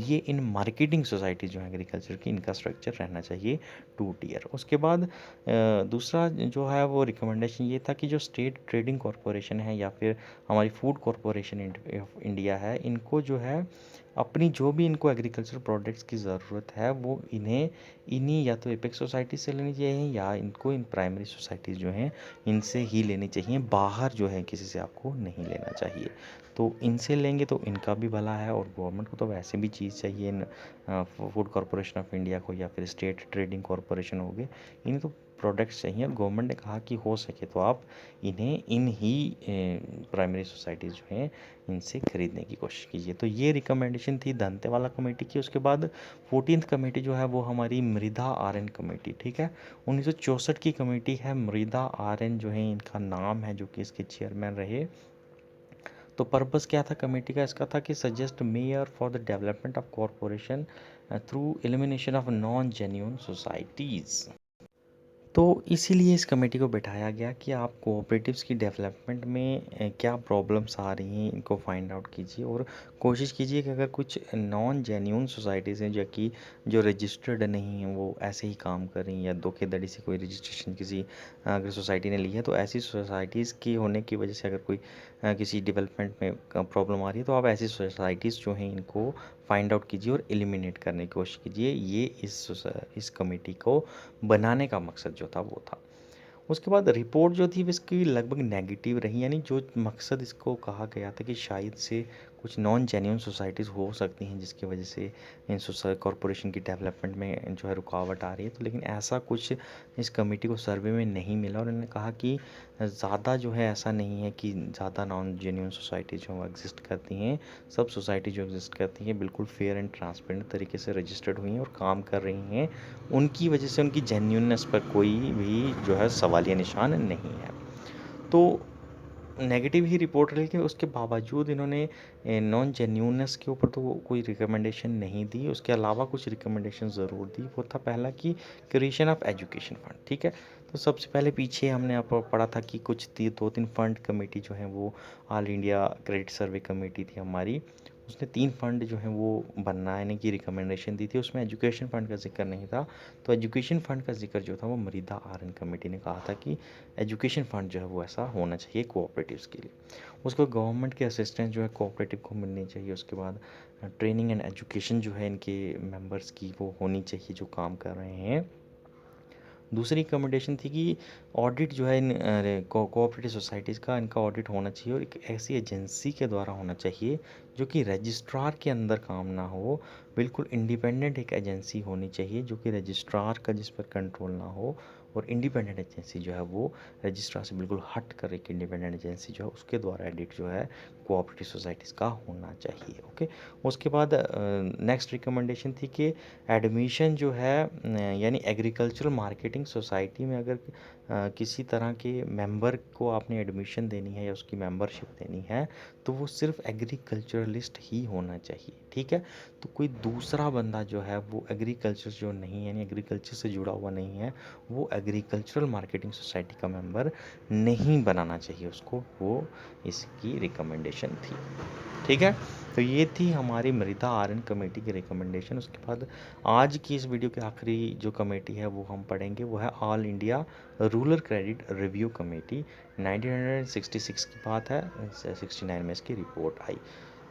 ये इन मार्केटिंग सोसाइटीज़ जो हैं एग्रीकल्चर की, इनका स्ट्रक्चर रहना चाहिए 2 टियर। उसके बाद दूसरा जो है वो रिकमेंडेशन ये था कि जो स्टेट ट्रेडिंग कॉरपोरेशन है या फिर हमारी फूड कॉरपोरेशन ऑफ इंडिया है, इनको जो है अपनी जो भी इनको एग्रीकल्चर प्रोडक्ट्स की ज़रूरत है वो इन्हीं या तो एपेक्स सोसाइटी से लेनी चाहिए, या इनको इन प्राइमरी सोसाइटीज़ जो हैं इनसे ही लेनी चाहिए। बाहर जो है किसी से आपको नहीं लेना चाहिए। तो इनसे लेंगे तो इनका भी भला है, और गवर्नमेंट को तो वैसे भी चीज़ चाहिए। इन फूड कॉरपोरेशन ऑफ इंडिया को या फिर स्टेट ट्रेडिंग कॉरपोरेशन हो गए, इन्हें तो प्रोडक्ट्स चाहिए। गवर्नमेंट ने कहा कि हो सके तो आप इन्हें इन ही प्राइमरी सोसाइटीज़ जो हैं इनसे ख़रीदने की कोशिश कीजिए। तो ये रिकमेंडेशन थी दांतेवाला कमेटी की। उसके बाद 14th कमेटी जो है वो हमारी मृदा आर.एन. कमेटी, ठीक है, 1964 की कमेटी है। मृदा आर.एन. जो है इनका नाम है, जो कि इसके चेयरमैन रहे। तो पर्पस क्या था कमेटी का? इसका था कि suggest mayor for the development of corporation through elimination of non genuine societies. तो इसीलिए इस कमेटी को बैठाया गया कि आप कोऑपरेटिव्स की डेवलपमेंट में क्या प्रॉब्लम्स आ रही हैं, इनको फाइंड आउट कीजिए, और कोशिश कीजिए कि अगर कुछ नॉन जेन्युइन सोसाइटीज़ हैं जो रजिस्टर्ड नहीं हैं, वो ऐसे ही काम कर रही हैं, या धोखेधड़ी से कोई रजिस्ट्रेशन किसी अगर सोसाइटी ने ली है, तो ऐसी सोसाइटीज़ की होने की वजह से अगर कोई किसी डेवलपमेंट में प्रॉब्लम आ रही है, तो आप ऐसी सोसाइटीज़ जो हैं इनको फाइंड आउट कीजिए और एलिमिनेट करने की कोशिश कीजिए। ये इस कमेटी को बनाने का मकसद जो था वो था। उसके बाद रिपोर्ट जो थी वो इसकी लगभग नेगेटिव रही, यानी जो मकसद इसको कहा गया था कि शायद से कुछ नॉन जेन्युइन सोसाइटीज़ हो सकती हैं जिसकी वजह से इन कॉरपोरेशन की डेवलपमेंट में जो है रुकावट आ रही है, तो लेकिन ऐसा कुछ इस कमेटी को सर्वे में नहीं मिला। और इन्होंने कहा कि ज़्यादा जो है ऐसा नहीं है कि ज़्यादा नॉन जेन्युइन सोसाइटी जो एग्जिस्ट करती हैं। सब सोसाइटी जो एग्जिस्ट करती हैं बिल्कुल फेयर एंड ट्रांसपेरेंट तरीके से रजिस्टर्ड हुई हैं और काम कर रही हैं। उनकी वजह से उनकी जेन्युइननेस पर कोई भी जो है सवालिया निशान नहीं है। तो नेगेटिव ही रिपोर्ट रही, लेकिन उसके बावजूद इन्होंने नॉन जेन्युइननेस के ऊपर तो कोई रिकमेंडेशन नहीं दी। उसके अलावा कुछ रिकमेंडेशन ज़रूर दी। वो था पहला कि क्रिएशन ऑफ एजुकेशन फंड, ठीक है। तो सबसे पहले पीछे हमने आपको पढ़ा था कि कुछ 2-3 फंड कमेटी जो हैं वो ऑल इंडिया क्रेडिट सर्वे कमेटी थी हमारी, उसने 3 फंड जो हैं वो बनाने की रिकमेंडेशन दी थी। उसमें एजुकेशन फ़ंड का ज़िक्र नहीं था। तो एजुकेशन फ़ंड का ज़िक्र जो था वो मृदा आर.एन. कमेटी ने कहा था कि एजुकेशन फ़ंड जो है वो ऐसा होना चाहिए कोऑपरेटिव्स के लिए। उसको गवर्नमेंट के असिस्टेंस जो है कोऑपरेटिव को मिलनी चाहिए। उसके बाद ट्रेनिंग एंड एजुकेशन जो है इनके मेंबर्स की वो होनी चाहिए जो काम कर रहे हैं। दूसरी रिकमेंडेशन थी कि ऑडिट जो है इन कोऑपरेटिव सोसाइटीज़ का, इनका ऑडिट होना चाहिए, और एक ऐसी एजेंसी के द्वारा होना चाहिए जो कि रजिस्ट्रार के अंदर काम ना हो। बिल्कुल इंडिपेंडेंट एक एजेंसी होनी चाहिए जो कि रजिस्ट्रार का जिस पर कंट्रोल ना हो, और इंडिपेंडेंट एजेंसी जो है वो रजिस्ट्रार से बिल्कुल हट कर एक इंडिपेंडेंट एजेंसी जो है उसके द्वारा एडिट जो है कोऑपरेटिव सोसाइटीज़ का होना चाहिए। ओके, उसके बाद नेक्स्ट रिकमेंडेशन थी कि एडमिशन जो है यानी एग्रीकल्चरल मार्केटिंग सोसाइटी में अगर किसी तरह के मेंबर को आपने एडमिशन देनी है या उसकी मेंबरशिप देनी है, तो वो सिर्फ एग्रीकल्चरलिस्ट ही होना चाहिए, ठीक है। तो कोई दूसरा बंदा जो है वो एग्रीकल्चर जो नहीं है, यानी एग्रीकल्चर से जुड़ा हुआ नहीं है, वो एग्रीकल्चरल मार्केटिंग सोसाइटी का मेंबर नहीं बनाना चाहिए उसको। वो इसकी रिकमेंडेशन थी, ठीक है। तो ये थी हमारी मृदा आर.एन. कमेटी की रिकमेंडेशन। उसके बाद आज की इस वीडियो की आखिरी जो कमेटी है वो हम पढ़ेंगे, वो है all India rural credit review committee. 1966 की बात है, 69 में इसकी रिपोर्ट आई।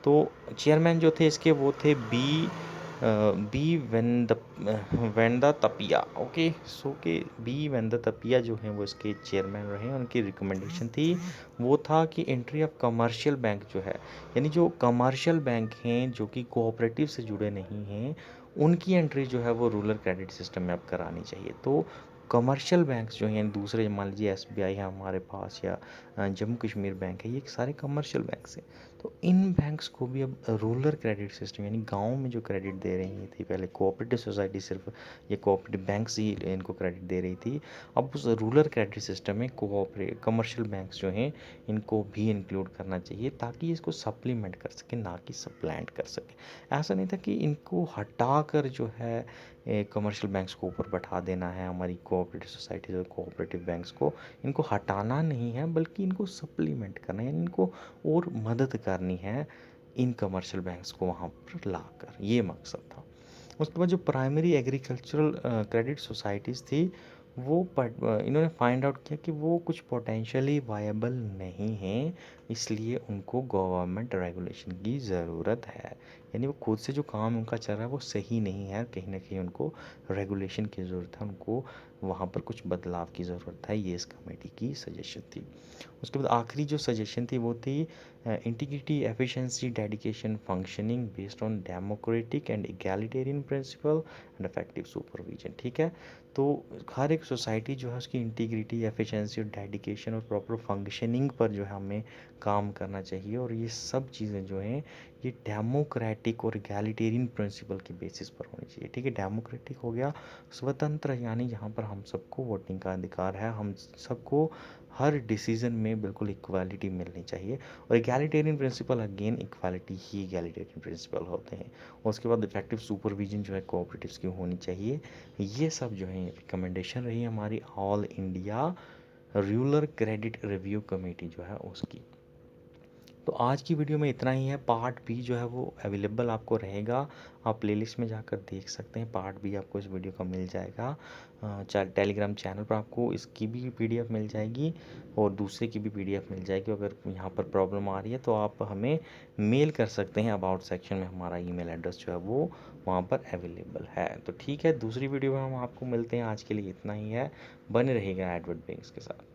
तो चेयरमैन जो थे इसके वो थे बी बी वेंदा तपिया, ओके। सो के बी वेंदा तपिया जो हैं वो इसके चेयरमैन रहे हैं। उनकी रिकमेंडेशन थी वो था कि एंट्री ऑफ कमर्शियल बैंक जो है, यानी जो कमर्शियल बैंक हैं जो कि कोऑपरेटिव से जुड़े नहीं हैं, उनकी एंट्री जो है वो रूरल क्रेडिट सिस्टम में अब करानी चाहिए। तो कमर्शियल बैंक्स जो हैं दूसरे, मान लीजिए एसबीआई है हमारे पास, या जम्मू कश्मीर बैंक है, ये सारे कमर्शियल बैंक्स हैं। तो इन बैंक्स को भी अब रूरल क्रेडिट सिस्टम, यानी गांव में जो क्रेडिट दे रही थी पहले कोऑपरेटिव सोसाइटी, सिर्फ ये कोऑपरेटिव बैंक्स ही इनको क्रेडिट दे रही थी, अब उस रूरल क्रेडिट सिस्टम में कोऑपरेट कमर्शियल बैंक्स जो हैं इनको भी इंक्लूड करना चाहिए, ताकि इसको सप्लीमेंट कर सके, ना कि सप्लांट कर सके। ऐसा नहीं था कि इनको हटा कर जो है कमर्शियल बैंक्स को ऊपर बैठा देना है, हमारी कोऑपरेटिव सोसाइटीज और कोऑपरेटिव बैंक्स को इनको हटाना नहीं है, बल्कि इनको सप्लीमेंट करना है, यानी इनको और मदद करनी है इन कमर्शियल बैंक्स को वहाँ पर लाकर, ये मकसद था। उसके बाद जो प्राइमरी एग्रीकल्चरल क्रेडिट सोसाइटीज़ थी वो इन्होंने फाइंड आउट किया कि वो कुछ पोटेंशियली वायबल नहीं हैं, इसलिए उनको गवर्नमेंट रेगुलेशन की ज़रूरत है। यानी वो खुद से जो काम उनका चल रहा है वो सही नहीं है, कहीं ना कहीं उनको रेगुलेशन की ज़रूरत है, उनको वहाँ पर कुछ बदलाव की ज़रूरत है। ये इस कमेटी की सजेशन थी। उसके बाद आखिरी जो सजेशन थी वो थी integrity, efficiency, dedication, functioning based on democratic and egalitarian principle and effective supervision. ठीक है, तो हर एक सोसाइटी जो है उसकी इंटीग्रिटी, एफिशिएंसी और डेडिकेशन और प्रॉपर फंक्शनिंग पर जो है हमें काम करना चाहिए, और ये सब चीज़ें जो हैं ये डेमोक्रेटिक और इगैलिटेरियन प्रिंसिपल की बेसिस पर होनी चाहिए। ठीक है, डेमोक्रेटिक हो गया स्वतंत्र, यानी यहाँ पर हम सबको वोटिंग का अधिकार है, हम सबको हर डिसीजन में बिल्कुल इक्वालिटी मिलनी चाहिए। और इगैलिटेरियन प्रिंसिपल, अगेन इक्वालिटी ही इगैलिटेरियन प्रिंसिपल होते हैं। और उसके बाद इफेक्टिव सुपरविजन जो है कोऑपरेटिव्स की होनी चाहिए। ये सब जो है रिकमेंडेशन रही हमारी all India rural credit review committee जो है उसकी। तो आज की वीडियो में इतना ही है। पार्ट बी जो है वो अवेलेबल आपको रहेगा, आप प्लेलिस्ट में जाकर देख सकते हैं। पार्ट बी आपको इस वीडियो का मिल जाएगा, टेलीग्राम चैनल पर आपको इसकी भी पीडीएफ मिल जाएगी और दूसरे की भी पीडीएफ मिल जाएगी। अगर यहाँ पर प्रॉब्लम आ रही है तो आप हमें मेल कर सकते हैं, अबाउट सेक्शन में हमारा ईमेल एड्रेस जो है वो वहाँ पर अवेलेबल है। तो ठीक है, दूसरी वीडियो में हम आपको मिलते हैं। आज के लिए इतना ही है, बने रहिएगा एडवर्ड बिंग्स के साथ।